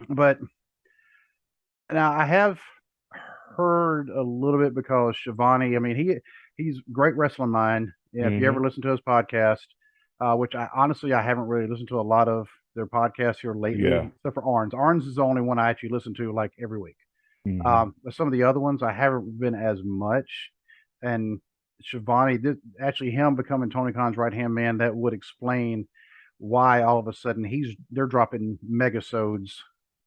But now I have heard a little bit because Shivani, I mean, he's great wrestling mind. If you ever listen to his podcast, which I haven't really listened to a lot of their podcasts here lately, except for Arns. Arns is the only one I actually listen to like every week. But some of the other ones I haven't been as much. And Shivani, actually him becoming Tony Khan's right hand man, that would explain why all of a sudden they're dropping megasodes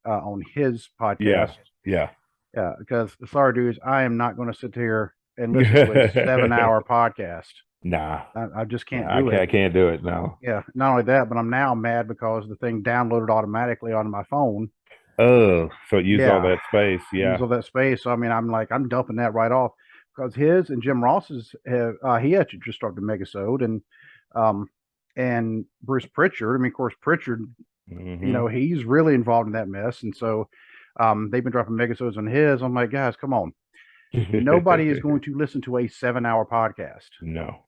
on his podcast. Yeah. Yeah, because sorry, dudes, I am not going to sit here and listen to a 7-hour podcast. Nah, I just can't do it. I can't do it. No. Yeah, not only that, but I'm now mad because the thing downloaded automatically on my phone. Oh, so it used all that space. Yeah, used all that space. So I mean, I'm dumping that right off because his and Jim Ross's he actually just started a megasode, and Bruce Pritchard. I mean, of course, Pritchard, he's really involved in that mess, and so they've been dropping megasodes on his. I'm like, guys, come on. Nobody is going to listen to a 7-hour podcast. No.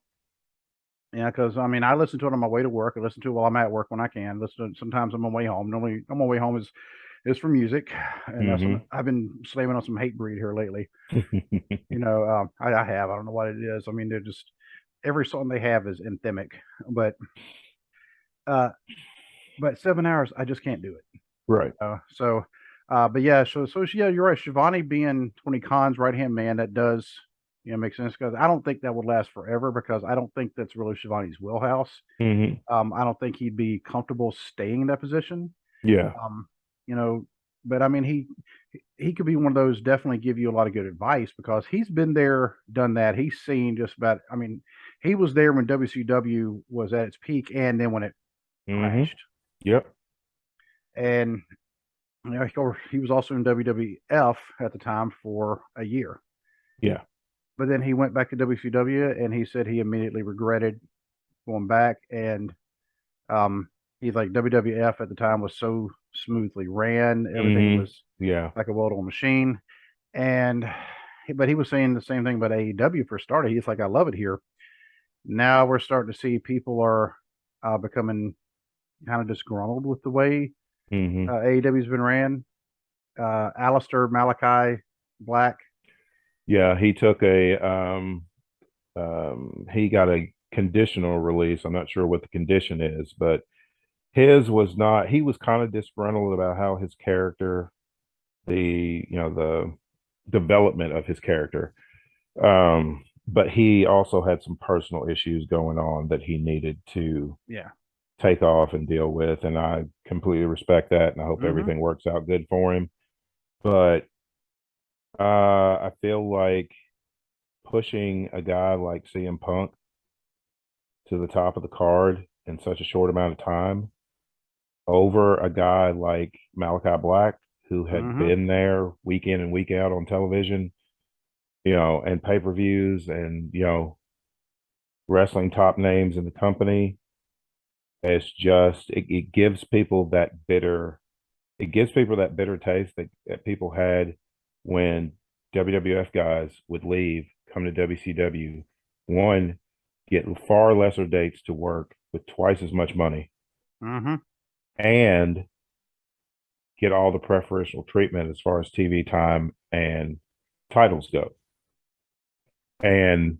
Yeah, because I mean, I listen to it on my way to work. I listen to it while I'm at work when I can. Listen to it sometimes on my way home. Normally, on my way home is for music, and I've been slamming on some Hate Breed here lately. I have. I don't know what it is. I mean, they're just every song they have is anthemic, but 7 hours, I just can't do it. Right. But yeah, so yeah, you're right. Shivani being Tony Khan's right hand man, that does make sense because I don't think that would last forever because I don't think that's really Shivani's wheelhouse. I don't think he'd be comfortable staying in that position. Yeah. But I mean, he could be one of those, definitely give you a lot of good advice because he's been there, done that. He's seen just about. I mean, he was there when WCW was at its peak, and then when it crashed. Yep. And he was also in WWF at the time for a year. Yeah. But then he went back to WCW, and he said he immediately regretted going back. And he's like, WWF at the time was so smoothly ran. Everything was like a well-oiled machine. But he was saying the same thing about AEW for started. He's like, I love it here. Now we're starting to see people are becoming kind of disgruntled with the way AEW's been ran. Alistair Malachi Black. Yeah, he took he got a conditional release. I'm not sure what the condition is, but his was not. He was kind of disgruntled about how his character, the development of his character, but he also had some personal issues going on that he needed to take off and deal with, and I completely respect that, and I hope everything works out good for him. But I feel like pushing a guy like CM Punk to the top of the card in such a short amount of time over a guy like Malachi Black, who had been there week in and week out on television, and pay-per-views and, wrestling top names in the company. It's just, it gives people that bitter taste that people had when WWF guys would leave, come to WCW, one, get far lesser dates to work with twice as much money, and get all the preferential treatment as far as TV time and titles go. And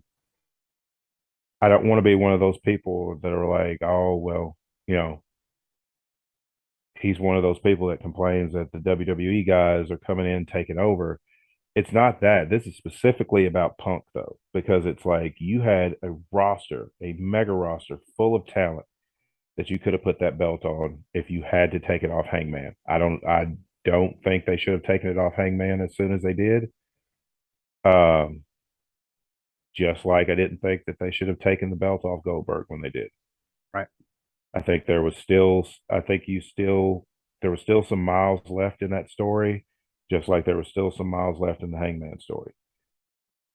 I don't want to be one of those people that are like, oh well, you know, he's one of those people that complains that the WWE guys are coming in taking over. It's not that. This is specifically about Punk though, because it's like you had a roster, a mega roster full of talent that you could have put that belt on if you had to take it off Hangman. I don't think they should have taken it off Hangman as soon as they did. Um, just like I didn't think that they should have taken the belt off Goldberg when they did. Right. I think there was still some miles left in that story, just like there was still some miles left in the Hangman story.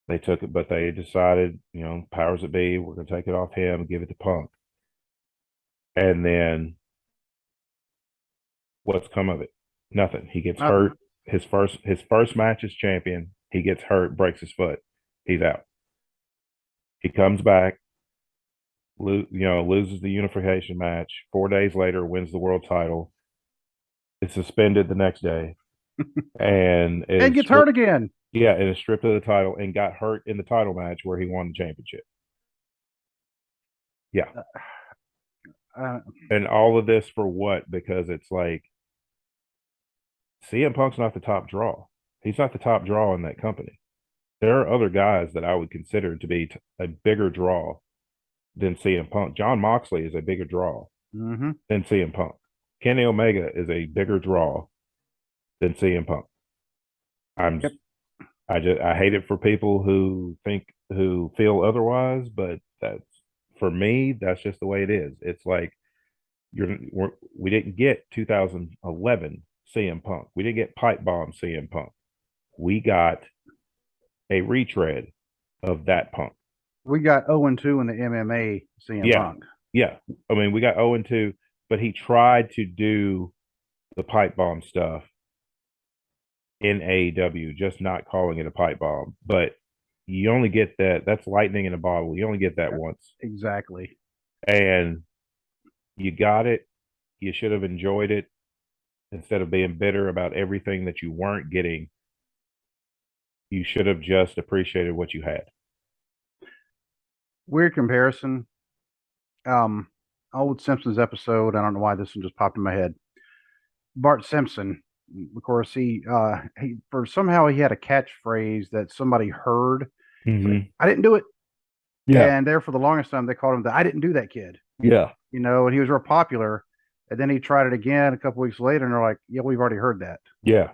They took it, but they decided, powers that be, we're going to take it off him and give it to Punk. And then what's come of it? Nothing. He gets hurt. His first match as champion, he gets hurt, breaks his foot. He's out. He comes back, loses the unification match. 4 days later, wins the world title. Is suspended the next day, and gets hurt again. Yeah, and is stripped of the title and got hurt in the title match where he won the championship. Yeah. And all of this for what? Because it's like CM Punk's not the top draw. He's not the top draw in that company. There are other guys that I would consider to be a bigger draw than CM Punk. John Moxley is a bigger draw than CM Punk. Kenny Omega is a bigger draw than CM Punk. I hate it for people who feel otherwise, but that's, for me, that's just the way it is. It's like we didn't get 2011 CM Punk. We didn't get pipe bomb CM Punk. We got a retread of that Punk. We got 0-2 in the MMA CM Punk. Yeah. I mean, we got 0-2, but he tried to do the pipe bomb stuff in AEW, just not calling it a pipe bomb. But you only get that. That's lightning in a bottle. You only get that once. Exactly. And you got it. You should have enjoyed it instead of being bitter about everything that you weren't getting. You should have just appreciated what you had. Weird comparison. Old Simpsons episode. I don't know why this one just popped in my head. Bart Simpson, of course, he somehow he had a catchphrase that somebody heard. Like, I didn't do it. Yeah. And there for the longest time they called him the I didn't do that kid. Yeah. And he was real popular. And then he tried it again a couple weeks later, and they're like, "Yeah, we've already heard that." Yeah.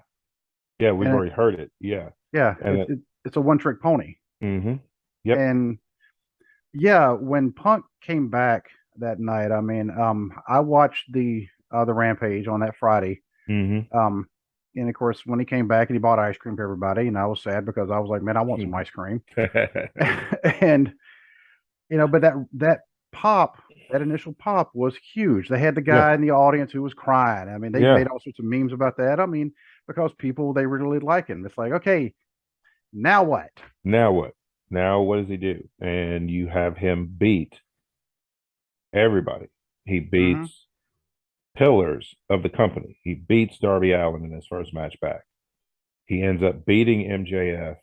Yeah, we've already heard it. Yeah. Yeah. And it's a one-trick pony. Mm-hmm. Yep. And yeah, when Punk came back that night, I mean, I watched the Rampage on that Friday. Mm-hmm. And of course, when he came back and he bought ice cream for everybody, and I was sad because I was like, man, I want some ice cream. And but that pop, that initial pop was huge. They had the guy in the audience who was crying. I mean, they made all sorts of memes about that. I mean, because people, they really like him. It's like, okay, now what? Now what? Now what does he do? And you have him beat everybody. He beats pillars of the company. He beats Darby Allin in his first match back. He ends up beating MJF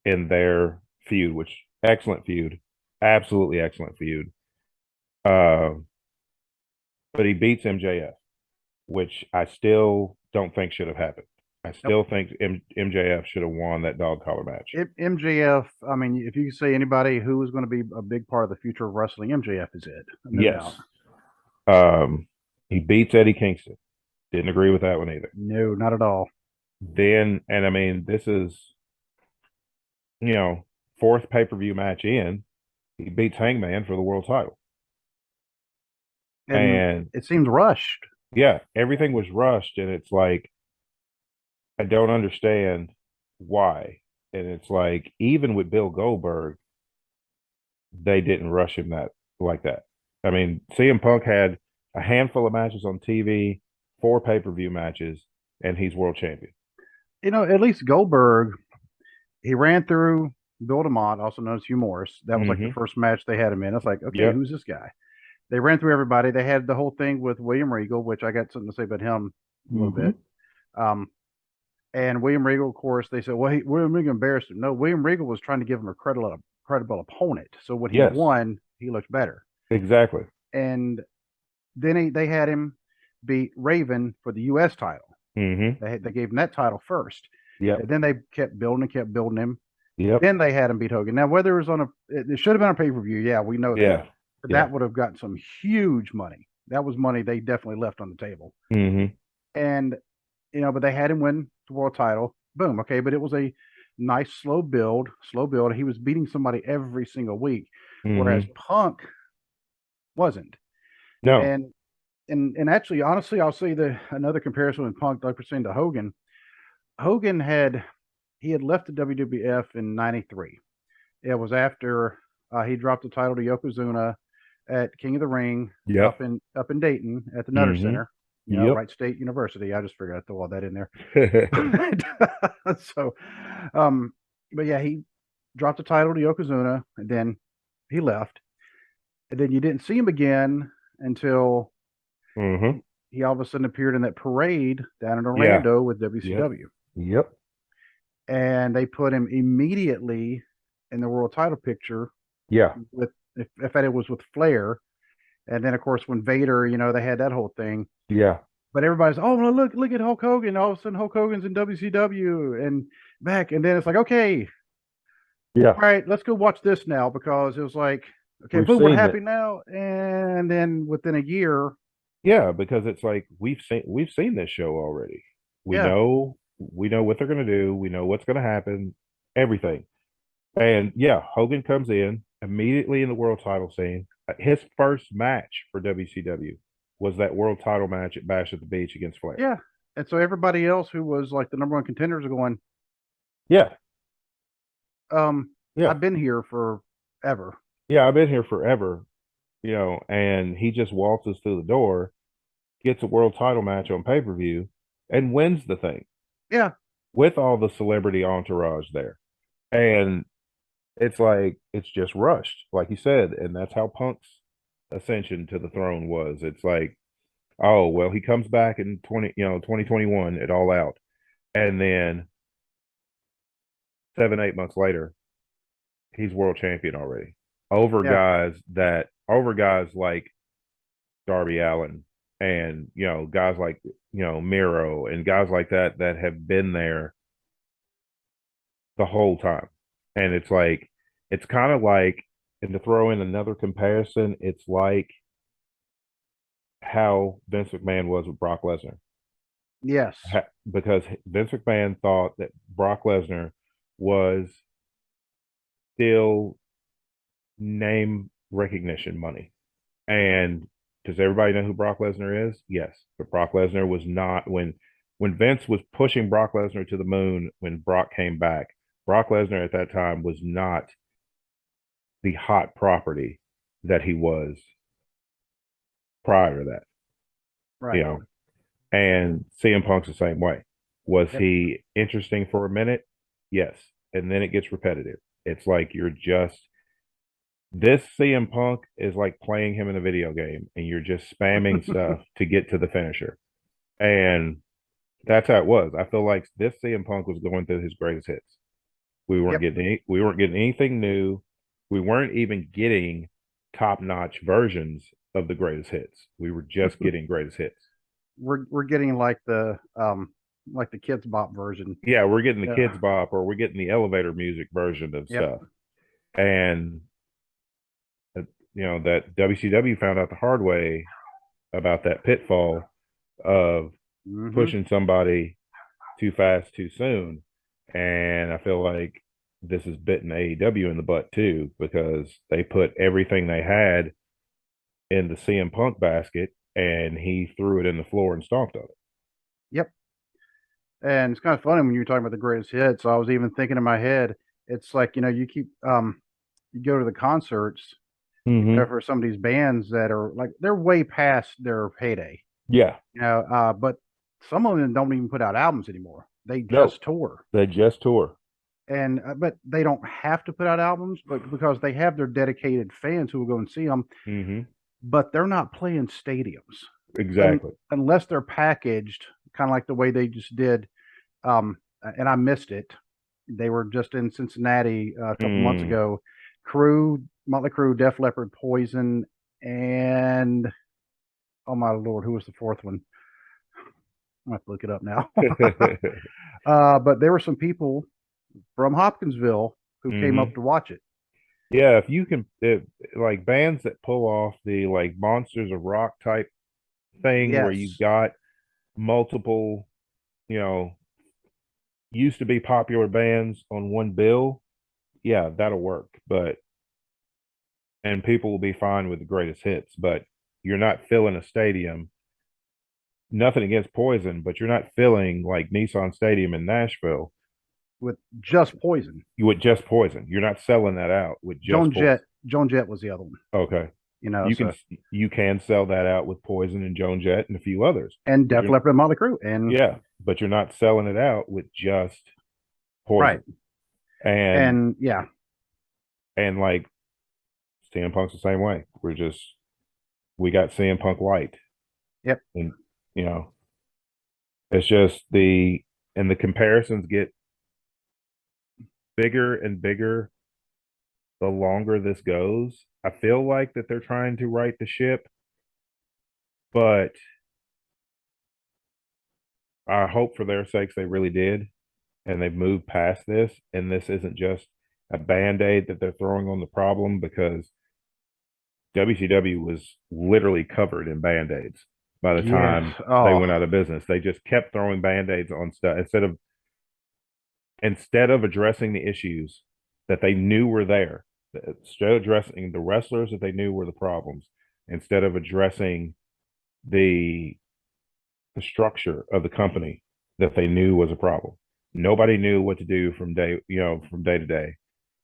in their feud, which excellent feud, absolutely excellent feud. But he beats MJF, which I still don't think should have happened. I still think MJF should have won that dog collar match. MJF, I mean, if you say anybody who is going to be a big part of the future of wrestling, MJF is it. Yes. He beats Eddie Kingston. Didn't agree with that one either. No, not at all. Then, and I mean, this is, fourth pay-per-view match in, he beats Hangman for the world title. And it seems rushed. Yeah, everything was rushed, and it's like, I don't understand why. And it's like, even with Bill Goldberg, they didn't rush him like that. I mean, CM Punk had a handful of matches on TV, 4 pay-per-view matches, and he's world champion. At least Goldberg, he ran through Bill DeMott, also known as Hugh Morris. That was like the first match they had him in. It's like, okay, who's this guy? They ran through everybody. They had the whole thing with William Regal, which I got something to say about him a little bit. And William Regal, of course, they said, well, William Regal embarrassed him. No, William Regal was trying to give him a credible opponent. So when he won, he looked better. Exactly. And then they had him beat Raven for the U.S. title. Mm-hmm. They gave him that title first. Yep. And then they kept building him. Yep. Then they had him beat Hogan. Now, whether it was it should have been a pay-per-view. Yeah, we know that. Yeah. But Yeah. that would have gotten some huge money. That was money they definitely left on the table. Mm-hmm. And, but they had him win the world title. Boom. Okay. But it was a nice, slow build. He was beating somebody every single week, whereas Punk wasn't. No. And actually, honestly, I'll say another comparison with Punk, like we're saying, to Hogan. Hogan had left the WWF in '93. It was after he dropped the title to Yokozuna at King of the Ring Yep. up in Dayton at the Nutter Center, Yep. Wright State University. I just figured I'd throw all that in there. So, but yeah, he dropped the title to Yokozuna, and then he left. And then you didn't see him again until he all of a sudden appeared in that parade down in Orlando with WCW. Yep. And they put him immediately in the world title picture. Yeah. With if it was with Flair, and then of course when Vader, they had that whole thing. Yeah. But everybody's, oh, well, look at Hulk Hogan. All of a sudden Hulk Hogan's in WCW and back, and then it's like, okay, yeah, all right, let's go watch this now, because it was like, okay, boom, we're happy now, and then within a year. Yeah, because it's like we've seen this show already. We know what they're going to do. We know what's going to happen. Everything. And yeah, Hogan comes in immediately in the world title scene. His first match for WCW was that world title match at Bash at the Beach against Flair. Yeah. And so everybody else who was like the number one contenders are going, I've been here forever. Yeah, I've been here forever. And he just waltzes through the door, gets a world title match on pay-per-view, and wins the thing. Yeah. With all the celebrity entourage there. And it's like, it's just rushed, like you said. And that's how Punk's ascension to the throne was. It's like, oh, well, he comes back in 2021 at All Out. And then 7-8 months later, he's world champion already. Over guys like Darby Allin and, guys like, Miro and guys like that have been there the whole time. And it's like, it's kind of like, and to throw in another comparison, it's like how Vince McMahon was with Brock Lesnar. Yes. Because Vince McMahon thought that Brock Lesnar was still name recognition money. And does everybody know who Brock Lesnar is? Yes. But Brock Lesnar was not, when Vince was pushing Brock Lesnar to the moon, when Brock came back, Brock Lesnar at that time was not the hot property that he was prior to that. Right. And CM Punk's the same way. Was he interesting for a minute? Yes. And then it gets repetitive. It's like this CM Punk is like playing him in a video game, and you're just spamming stuff to get to the finisher. And that's how it was. I feel like this CM Punk was going through his greatest hits. We weren't getting anything new. We weren't even getting top-notch versions of the greatest hits. We were just getting greatest hits. We're getting like the Kids Bop version. Yeah, we're getting the Kids Bop, or we're getting the elevator music version of stuff. And that WCW found out the hard way about that pitfall of pushing somebody too fast too soon. And I feel like this has bitten AEW in the butt too, because they put everything they had in the CM Punk basket, and he threw it in the floor and stomped on it. Yep. And it's kind of funny when you're talking about the greatest hits. I was even thinking in my head, it's like, you keep you go to the concerts for some of these bands that are like, they're way past their heyday. Yeah. But some of them don't even put out albums anymore. They just tour. And but they don't have to put out albums, but because they have their dedicated fans who will go and see them. But they're not playing stadiums. Exactly. Unless they're packaged, kind of like the way they just did. And I missed it. They were just in Cincinnati a couple months ago. Crew Motley Crue, Def Leppard, Poison, and oh my lord, who was the fourth one? I have to look it up now. But there were some people from Hopkinsville who came up to watch it. Yeah, if you can, like bands that pull off the like Monsters of Rock type thing where you've Yes, got multiple, you know, used to be popular bands on one bill, yeah, that'll work. But and people will be fine with the greatest hits, but you're not filling a stadium. Nothing against Poison, but you're not filling like Nissan Stadium in Nashville with just Poison. with just Poison. You're not selling that out with just Joan Poison. Jett. Joan Jett was the other one. Okay. You know, You can sell that out with Poison and Joan Jett and a few others. and Def Leppard and Motley Crue. And yeah, but you're not selling it out with just Poison. Right. And yeah. And like CM Punk's the same way. We got CM Punk Light. Yep. And you know, it's just the comparisons get bigger and bigger the longer this goes. I feel like that they're trying to right the ship, but I hope for their sakes they really did, and they've moved past this, and this isn't just a band-aid that they're throwing on the problem, because WCW was literally covered in band-aids by the time they went out of business. They just kept throwing band-aids on stuff instead of addressing the issues that they knew were there, instead of addressing the wrestlers that they knew were the problems, instead of addressing the structure of the company that they knew was a problem. Nobody knew what to do from day to day.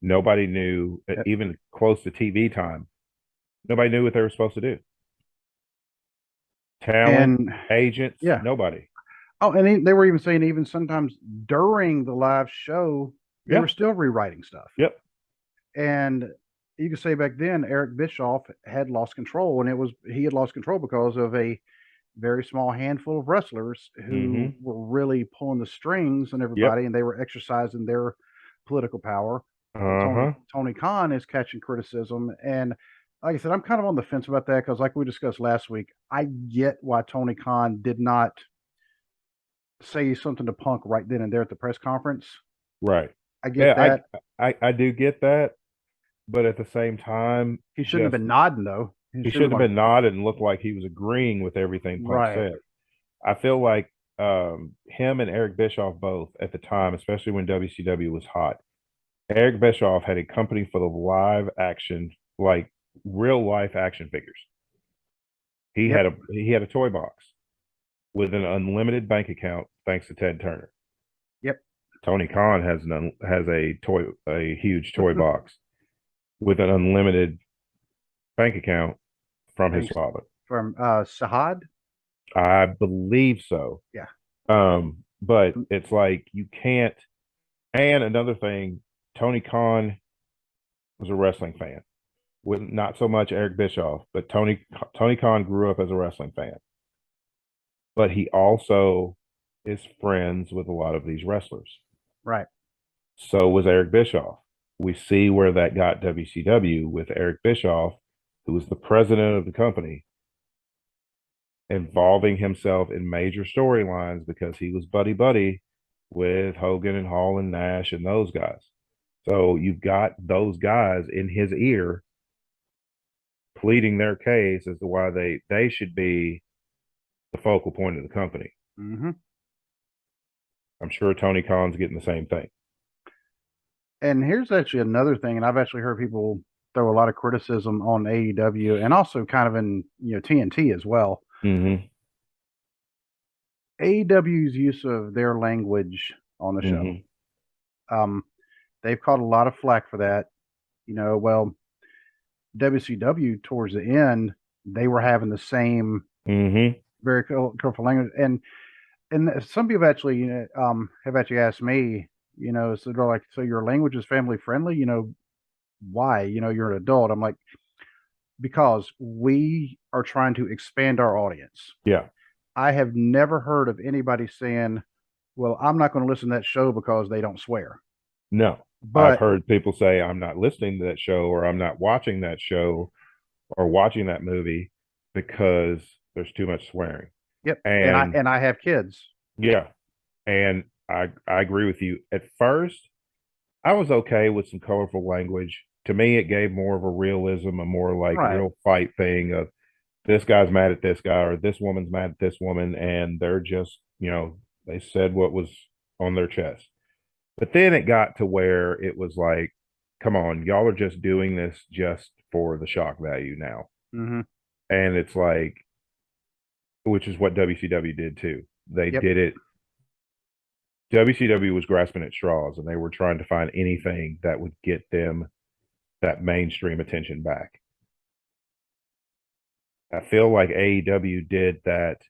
Nobody knew, even close to TV time, nobody knew what they were supposed to do. Talent, agents, nobody. Oh, and they were even saying even sometimes during the live show, they were still rewriting stuff. Yep. And you could say back then Eric Bischoff had lost control, and he had lost control because of a very small handful of wrestlers who were really pulling the strings on everybody, and they were exercising their political power. Tony Khan is catching criticism, and like I said, I'm kind of on the fence about that because, like we discussed last week, I get why Tony Khan did not say something to Punk right then and there at the press conference. Right. I get that. I do get that, but at the same time, he shouldn't have been nodding though. He shouldn't have been nodding and looked like he was agreeing with everything Punk said. I feel like him and Eric Bischoff both at the time, especially when WCW was hot, Eric Bischoff had a company full of live action, like real life action figures. He had a toy box with an unlimited bank account thanks to Ted Turner. Yep. Tony Khan has a huge toy box with an unlimited bank account from his father. From Sahad? I believe so. Yeah. But it's like you can't. And another thing, Tony Khan was a wrestling fan. With not so much Eric Bischoff, but Tony Khan grew up as a wrestling fan. But he also is friends with a lot of these wrestlers. Right. So was Eric Bischoff. We see where that got WCW with Eric Bischoff, who was the president of the company, involving himself in major storylines because he was buddy with Hogan and Hall and Nash and those guys. So you've got those guys in his ear pleading their case as to why they should be the focal point of the company. I'm sure Tony Khan's getting the same thing. And here's actually another thing, and I've actually heard people throw a lot of criticism on AEW and also kind of in TNT as well. AEW's use of their language on the show. They've caught a lot of flack for that. Well, WCW towards the end, they were having the same very colorful language, and some people actually have actually asked me, so they're like, so your language is family friendly, why? You're an adult. I'm like, because we are trying to expand our audience. Yeah. I have never heard of anybody saying, well, I'm not going to listen to that show because they don't swear. No. I've But heard people say I'm not listening to that show or I'm not watching that show or watching that movie because there's too much swearing. yep, And and I have kids. yeah, and I agree with you. At first, I was okay with some colorful language. To me, it gave more of a realism, a more like Right. real fight thing of this guy's mad at this guy or this woman's mad at this woman, and they're just, they said what was on their chest. But then it got to where it was like, come on, y'all are just doing this just for the shock value now. Mm-hmm. And it's like, which is what WCW did too. They Yep. did it. WCW was grasping at straws and they were trying to find anything that would get them that mainstream attention back. I feel like AEW did that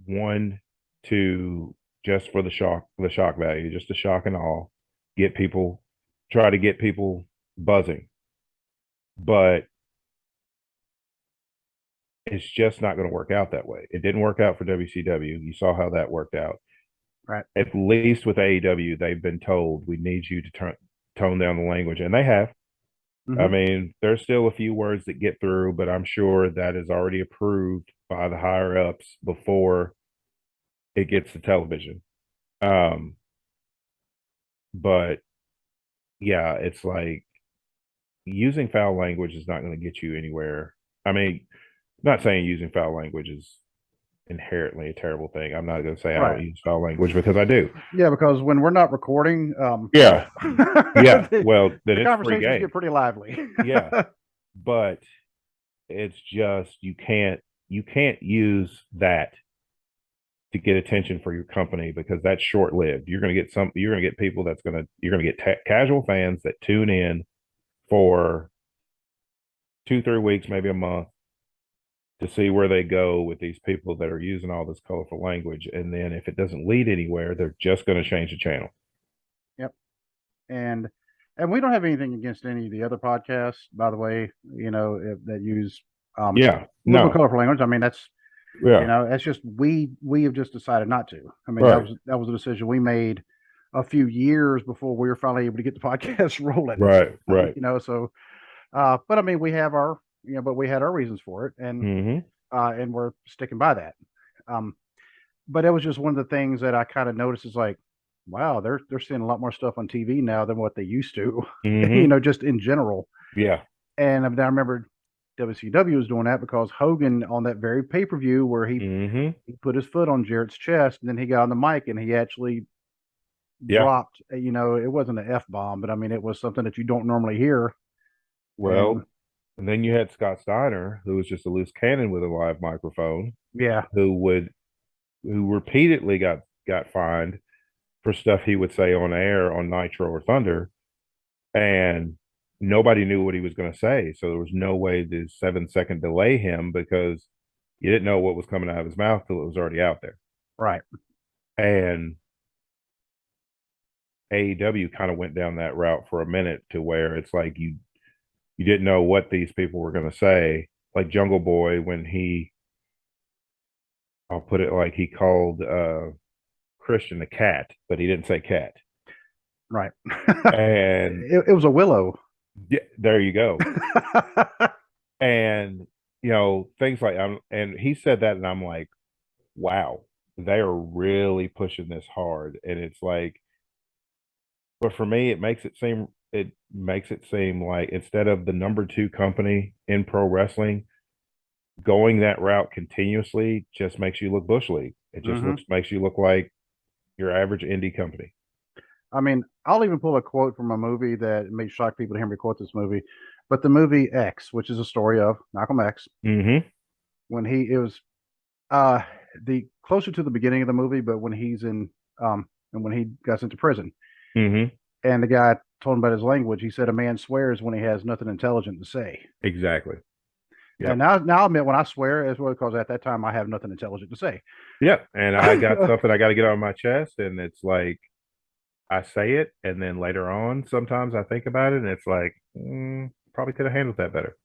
one to just for the shock value, just the shock and awe, try to get people buzzing. But it's just not going to work out that way. It didn't work out for WCW. You saw how that worked out. Right. At least with AEW, they've been told we need you to tone down the language, and they have. Mm-hmm. I mean, there's still a few words that get through, but I'm sure that is already approved by the higher ups before it gets to television. But yeah, it's like using foul language is not going to get you anywhere. I mean, not saying using foul language is inherently a terrible thing. I'm not going to say I don't use foul language because I do. Yeah, because when we're not recording, yeah, yeah. the, Well, then the it's free conversations game. get pretty lively. Yeah, but it's just you can't use that to get attention for your company because that's short lived. You're going to get people you're going to get casual fans that tune in for 2-3 weeks, maybe a month, to see where they go with these people that are using all this colorful language. And then if it doesn't lead anywhere, they're just going to change the channel. Yep. And we don't have anything against any of the other podcasts, by the way, that use colorful language. I mean, that's that's just we have just decided not to. I mean, that was a decision we made a few years before we were finally able to get the podcast rolling. Right. So but I mean, we have our but we had our reasons for it, and and we're sticking by that. But it was just one of the things that I kind of noticed is like, wow, they're seeing a lot more stuff on TV now than what they used to, just in general. Yeah. And I remember WCW was doing that because Hogan on that very pay-per-view where he put his foot on Jarrett's chest and then he got on the mic and he actually dropped, it wasn't an F-bomb, but I mean, it was something that you don't normally hear. Well, and then you had Scott Steiner, who was just a loose cannon with a live microphone. Yeah. Who repeatedly got fined for stuff he would say on air on Nitro or Thunder, and nobody knew what he was going to say. So there was no way to 7-second delay him because you didn't know what was coming out of his mouth till it was already out there. Right. And AEW kind of went down that route for a minute to where it's like you didn't know what these people were going to say. Like Jungle Boy, when I'll put it like he called Christian a cat, but he didn't say cat. Right. And it was a willow. Yeah, there you go. And things like and he said that and I'm like, wow, they are really pushing this hard. And it's like, but for me, it makes it seem like instead of the number 2 company in pro wrestling, going that route continuously just makes you look bush league. It just makes you look like your average indie company. I mean, I'll even pull a quote from a movie that may shock people to hear me quote this movie, but the movie X, which is a story of Malcolm X, when it was the closer to the beginning of the movie, but when he's in and when he got sent to prison, and the guy told him about his language, he said a man swears when he has nothing intelligent to say. Exactly. Yep. And now I admit when I swear as well, because at that time I have nothing intelligent to say. Yeah, and I got something I got to get on my chest, and it's like I say it, and then later on, sometimes I think about it, and it's like probably could have handled that better.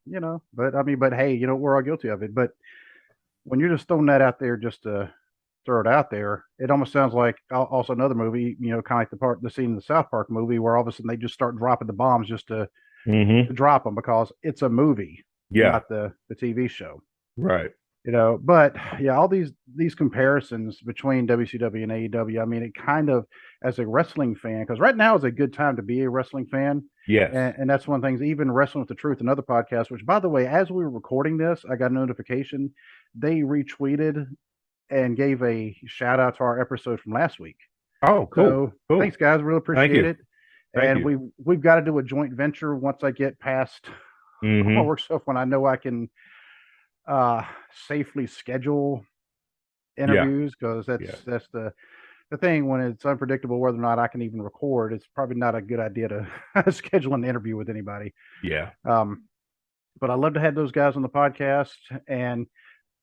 Yeah, but I mean, but hey, we're all guilty of it. But when you're just throwing that out there, just to throw it out there. It almost sounds like also another movie, kind of like the scene in the South Park movie where all of a sudden they just start dropping the bombs just to drop them because it's a movie, Yeah. not the TV show. Right. But yeah, all these comparisons between WCW and AEW, I mean, it kind of, as a wrestling fan, because right now is a good time to be a wrestling fan. Yes. And that's one of the things, even Wrestling with the Truth, another podcast, which, by the way, as we were recording this, I got a notification. They retweeted and gave a shout out to our episode from last week. Oh, cool. So thanks, guys. Really appreciate it. Thank and you. we've got to do a joint venture once I get past my work stuff, when I know I can safely schedule interviews, because that's the thing. When it's unpredictable whether or not I can even record, it's probably not a good idea to schedule an interview with anybody. Yeah. But I love to have those guys on the podcast, and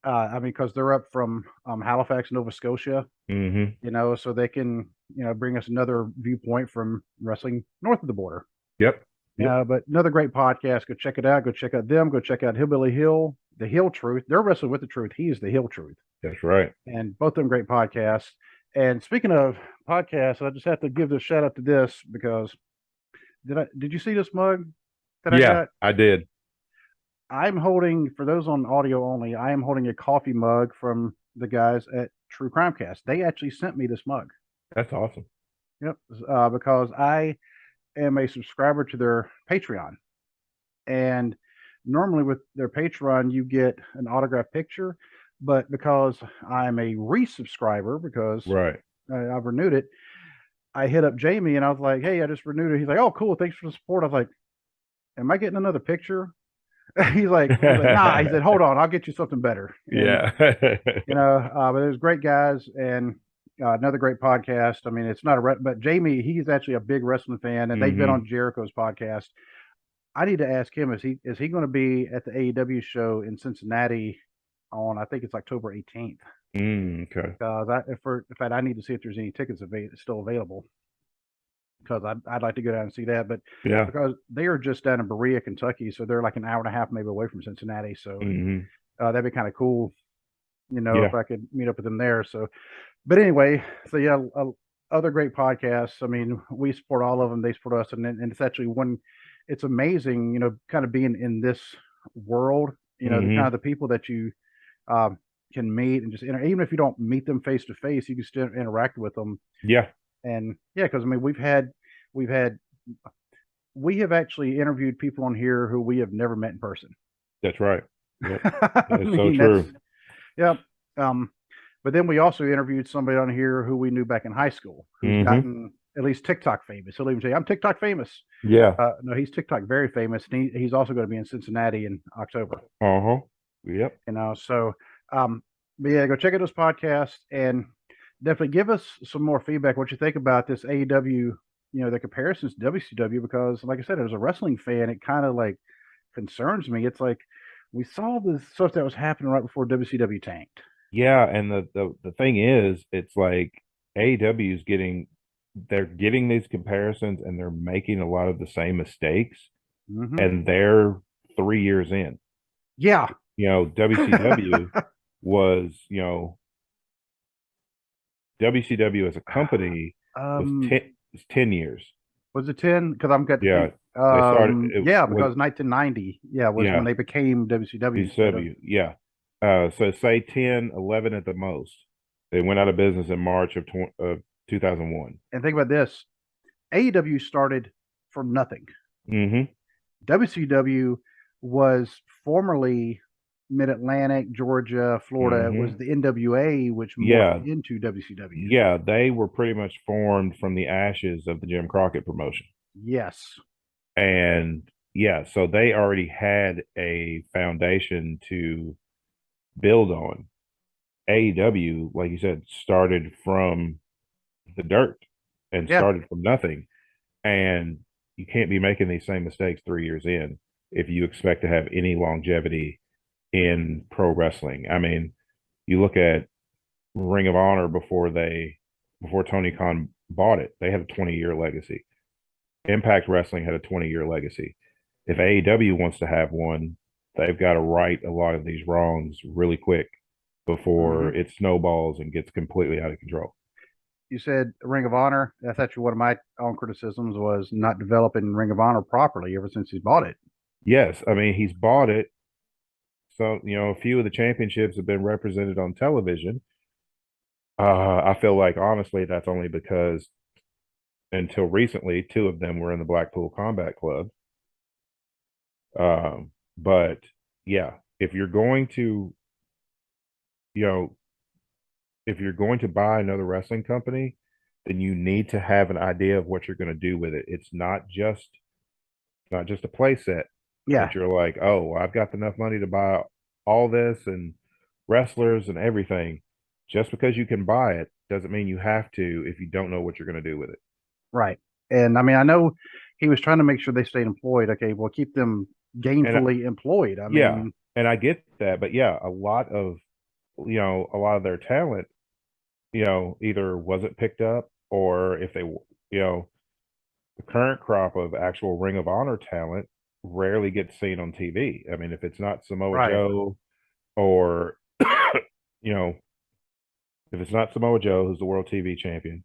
I mean, because they're up from Halifax, Nova Scotia, so they can bring us another viewpoint from wrestling north of the border. Yep. But another great podcast. Go check it out. Go check out them. Go check out Hillbilly Hill, the Hill Truth. They're Wrestling with the Truth. He is the Hill Truth. That's right. And both of them great podcasts. And speaking of podcasts, I just have to give a shout out to this, because did you see this mug that I got? I did. I'm holding, for those on audio only, I am holding a coffee mug from the guys at True Crimecast. They actually sent me this mug. That's awesome. Yep. Because I am a subscriber to their Patreon, and normally with their Patreon you get an autographed picture, but because I'm a resubscriber, because I've renewed it, I hit up Jamie and I was like, hey, I just renewed it. He's like, oh, cool, thanks for the support. I was like, am I getting another picture? He's like, nah. He said, hold on, I'll get you something better. And, but it was great guys, and another great podcast. I mean, it's not but Jamie, he's actually a big wrestling fan, and they've been on Jericho's podcast. I need to ask him, is he going to be at the AEW show in Cincinnati on, I think it's October 18th. Okay. Because in fact, I need to see if there's any tickets still available, because I'd like to go down and see that. But because they are just down in Berea, Kentucky, so they're like an hour and a half maybe away from Cincinnati. So that'd be kind of cool, if I could meet up with them there. So, but anyway, so other great podcasts. I mean, we support all of them. They support us, and it's actually it's amazing, kind of being in this world, the kind of the people that you can meet, and just even if you don't meet them face to face, you can still interact with them. Yeah. And because I mean, we have actually interviewed people on here who we have never met in person. That's right. Yep. That's so true. Yeah. But then we also interviewed somebody on here who we knew back in high school, who's gotten at least TikTok famous. He'll even say, I'm TikTok famous. Yeah. No, he's TikTok very famous, and he's also going to be in Cincinnati in October. Yep. So but yeah, go check out those podcasts, and definitely give us some more feedback, what you think about this AEW, the comparisons to WCW, because like I said, as a wrestling fan, it kind of like concerns me. It's like we saw the stuff that was happening right before WCW tanked. Yeah, and the thing is, it's like AEW is getting these comparisons, and they're making a lot of the same mistakes, and they're 3 years in. Yeah. WCW was, WCW as a company was 10 years. Was it 10? Because I'm getting they started. Because 1990 was when they became WCW. WCW, so say 10, 11 at the most. They went out of business in March of 2001. And think about this: AEW started from nothing. WCW was formerly Mid-Atlantic, Georgia, Florida. It was the NWA, which morphed into WCW. Yeah, they were pretty much formed from the ashes of the Jim Crockett promotion. Yes. And so they already had a foundation to build on. AEW, like you said, started from the dirt and started from nothing. And you can't be making these same mistakes 3 years in if you expect to have any longevity in pro wrestling. I mean, you look at Ring of Honor before Tony Khan bought it, they had a 20-year legacy. Impact Wrestling had a 20-year legacy. If AEW wants to have one, they've got to right a lot of these wrongs really quick. before Mhm. it snowballs and gets completely out of control. You said Ring of Honor. That's actually one of my own criticisms was not developing Ring of Honor properly ever since he bought it. Yes, I mean he's bought it. So, a few of the championships have been represented on television. I feel like honestly that's only because until recently, two of them were in the Blackpool Combat Club. But yeah, if you're going to, you know, if you're going to buy another wrestling company, then you need to have an idea of what you're going to do with it. It's not just a play set Yeah, that you're like, oh, well, I've got enough money to buy all this and wrestlers and everything. Just because you can buy it doesn't mean you have to if you don't know what you're going to do with it. right. And I mean, I know he was trying to make sure they stayed employed. Okay, well, keep them And gainfully employed. I yeah, mean, and I get that, but yeah, a lot of their talent, either wasn't picked up or if they, the current crop of actual Ring of Honor talent rarely gets seen on TV. I mean, if it's not Samoa right, Joe or, you know, if it's not Samoa Joe, who's the world TV champion,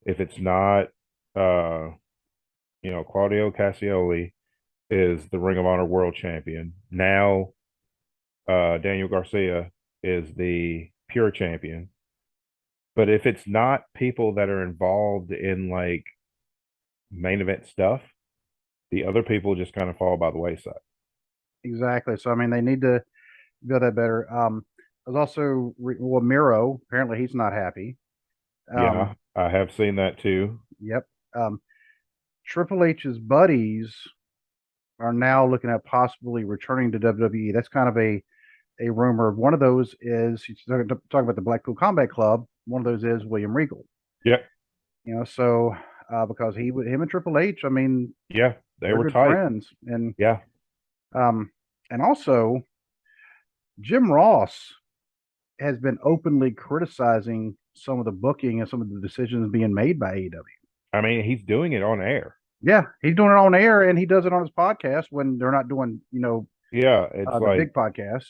if it's not, uh, Claudio Cassioli is the Ring of Honor world champion. Now, Daniel Garcia is the pure champion. But if it's not people that are involved in like main event stuff, the other people just kind of fall by the wayside. exactly. So I mean, they need to build that better. There's also well, Miro. Apparently, he's not happy. Yeah, Um, I have seen that too. yep. Triple H's buddies are now looking at possibly returning to WWE. That's kind of a rumor. One of those is he's talking about the Blackpool Combat Club. One of those is William Regal. Yep. So because him and Triple H, I mean, Yeah, they they're were good tight. friends, and Yeah. um, and also Jim Ross has been openly criticizing some of the booking and some of the decisions being made by AEW. I mean, he's doing it on air. Yeah, he's doing it on air, and he does it on his podcast when they're not doing, Yeah, the big podcasts.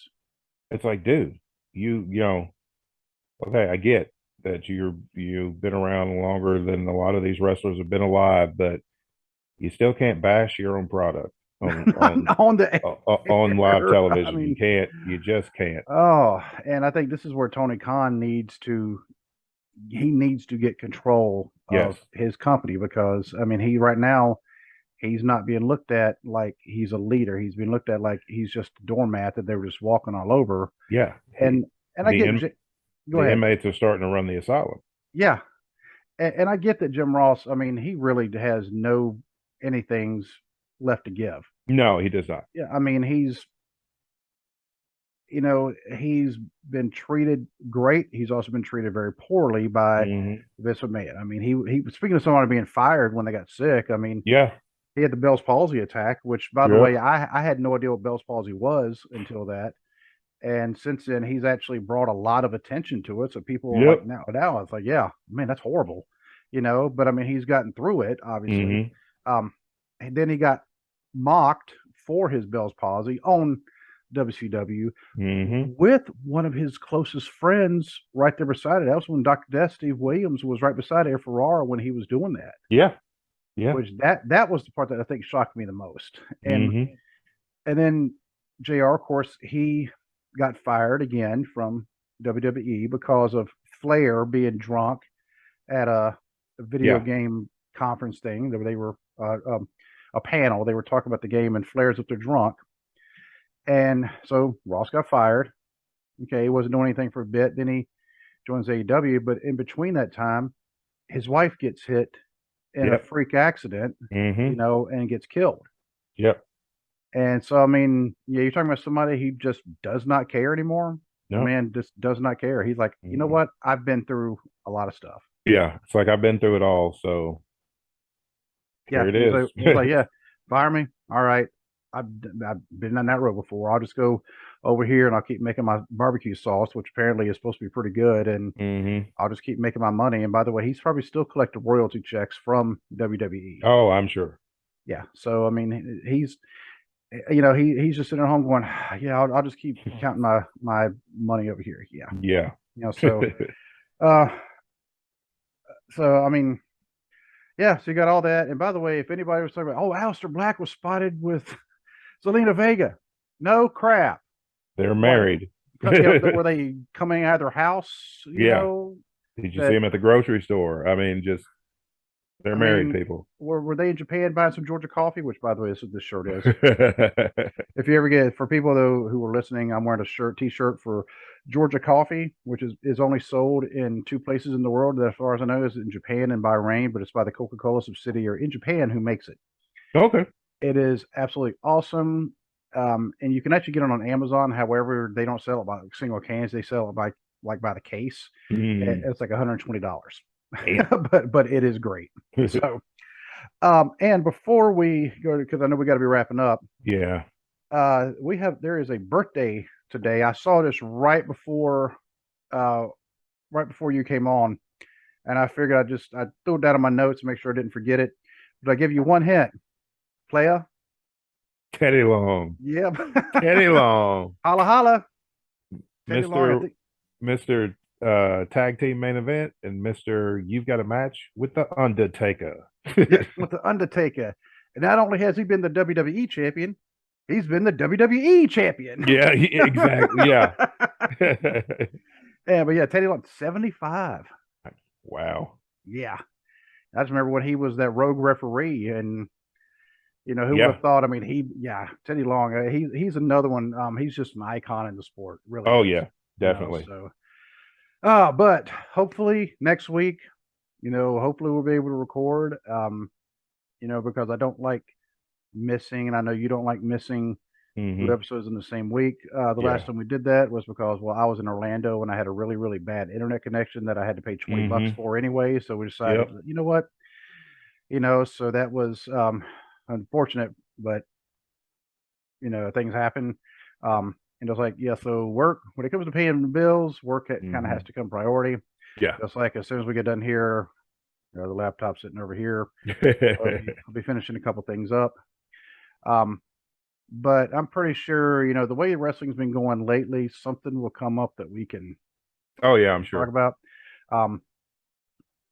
it's like, dude, okay, I get that you've been around longer than a lot of these wrestlers have been alive, but you still can't bash your own product on the on live air. television. I mean, You just can't. oh, and I think this is where Tony Khan needs to get control Yes. of his company because I mean he right now he's not being looked at like he's a leader. He's being looked at like he's just a doormat that they were just walking all over. Yeah. And I The get in, go the ahead. inmates are starting to run the asylum. Yeah, and I get that Jim Ross. I mean, he really has no anything's left to give. No, he does not. Yeah, I mean he's been treated great. He's also been treated very poorly by Vince McMahon. I mean, he was speaking of somebody being fired when they got sick. I mean, Yeah. he had the Bell's palsy attack, which, by the way, I had no idea what Bell's palsy was until that. And since then, he's actually brought a lot of attention to it. So people are like, now it's like, yeah, man, that's horrible, But I mean, he's gotten through it, obviously. And then he got mocked for his Bell's palsy on WCW with one of his closest friends right there beside it. That was when Dr. Death, Steve Williams, was right beside Air Ferrara when he was doing that. Yeah. Yeah. Which that was the part that I think shocked me the most. And then JR, of course, he got fired again from WWE because of Flair being drunk at a video game conference thing. They were a panel. They were talking about the game, and Flair's up there drunk. And so Ross got fired. Okay, he wasn't doing anything for a bit. Then he joins AEW, but in between that time, his wife gets hit in a freak accident, and gets killed. Yep. And so, I mean, yeah, you're talking about somebody who just does not care anymore. No. The man just does not care. He's like, you know what? I've been through a lot of stuff. Yeah. It's like, I've been through it all. So here it is. He's like, yeah, fire me. All right. I've been on that road before. I'll just go over here and I'll keep making my barbecue sauce, which apparently is supposed to be pretty good. And I'll just keep making my money. And by the way, he's probably still collecting royalty checks from WWE. Oh, I'm sure. Yeah. So, I mean, you know, he's just sitting at home going, yeah, I'll just keep counting my money over here. Yeah, Yeah. you know, uh, so I mean, yeah, so you got all that. And by the way, if anybody was talking about, oh, Aleister Black was spotted with Zelina Vega, no crap. They're What? married. Were they coming out of their house? You Yeah. know, Did you see them at the grocery store? I mean, just they're I married mean, people. were they in Japan buying some Georgia coffee? Which, by the way, this shirt is. If you ever get, for people though who are listening, I'm wearing a t-shirt for Georgia coffee, which is only sold in 2 places in the world, that as far as I know, is in Japan and Bahrain, but it's by the Coca-Cola subsidiary in Japan who makes it. Okay. It is absolutely awesome. And you can actually get it on Amazon. However, they don't sell it by single cans. They sell it by the case. It's like $120. but it is great. So, and before we go, because I know we got to be wrapping up. Yeah. There is a birthday today. I saw this right before you came on, and I figured I threw it down in my notes to make sure I didn't forget it. But I give you one hint, playa. Teddy Long. Yep. Teddy Long. Holla holla. Teddy Mr. Tag team main event and Mr. You've got a match with the Undertaker. Yes, with the Undertaker. And not only has he been the WWE champion, he's been the WWE champion. Yeah, exactly. Yeah. Yeah, but yeah, Teddy Long, 75. Wow. Yeah. I just remember when he was that rogue referee, and you know, who would have thought? I mean, Teddy Long, he's another one. He's just an icon in the sport, really. Oh yeah, definitely. You know, so but hopefully next week, you know, hopefully we'll be able to record. You know, because I don't like missing, and I know you don't like missing 2 episodes in the same week. The last time we did that was because, well, I was in Orlando and I had a really, really bad internet connection that I had to pay $20 for anyway. So we decided, you know what, you know, so that was unfortunate, but you know, things happen. And it was like, yeah, so work, when it comes to paying the bills, work kind of has to come priority. Yeah. Just like as soon as we get done here, you know, the laptop's sitting over here. I'll be finishing a couple things up. But I'm pretty sure, you know, the way wrestling's been going lately, something will come up that we can I'm sure talk about.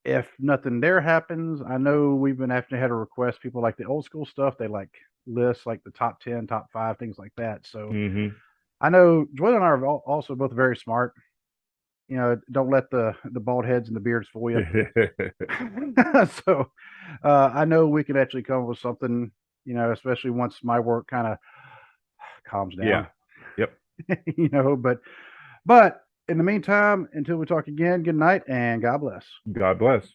If nothing there happens, I know we've been having to request people like the old school stuff. They like lists like the top 10, top 5, things like that. So I know Joy and I are also both very smart. You know, don't let the bald heads and the beards fool you. So I know we could actually come up with something, you know, especially once my work kind of calms down. Yeah. Yep. You know, but in the meantime, until we talk again, good night and God bless. God bless.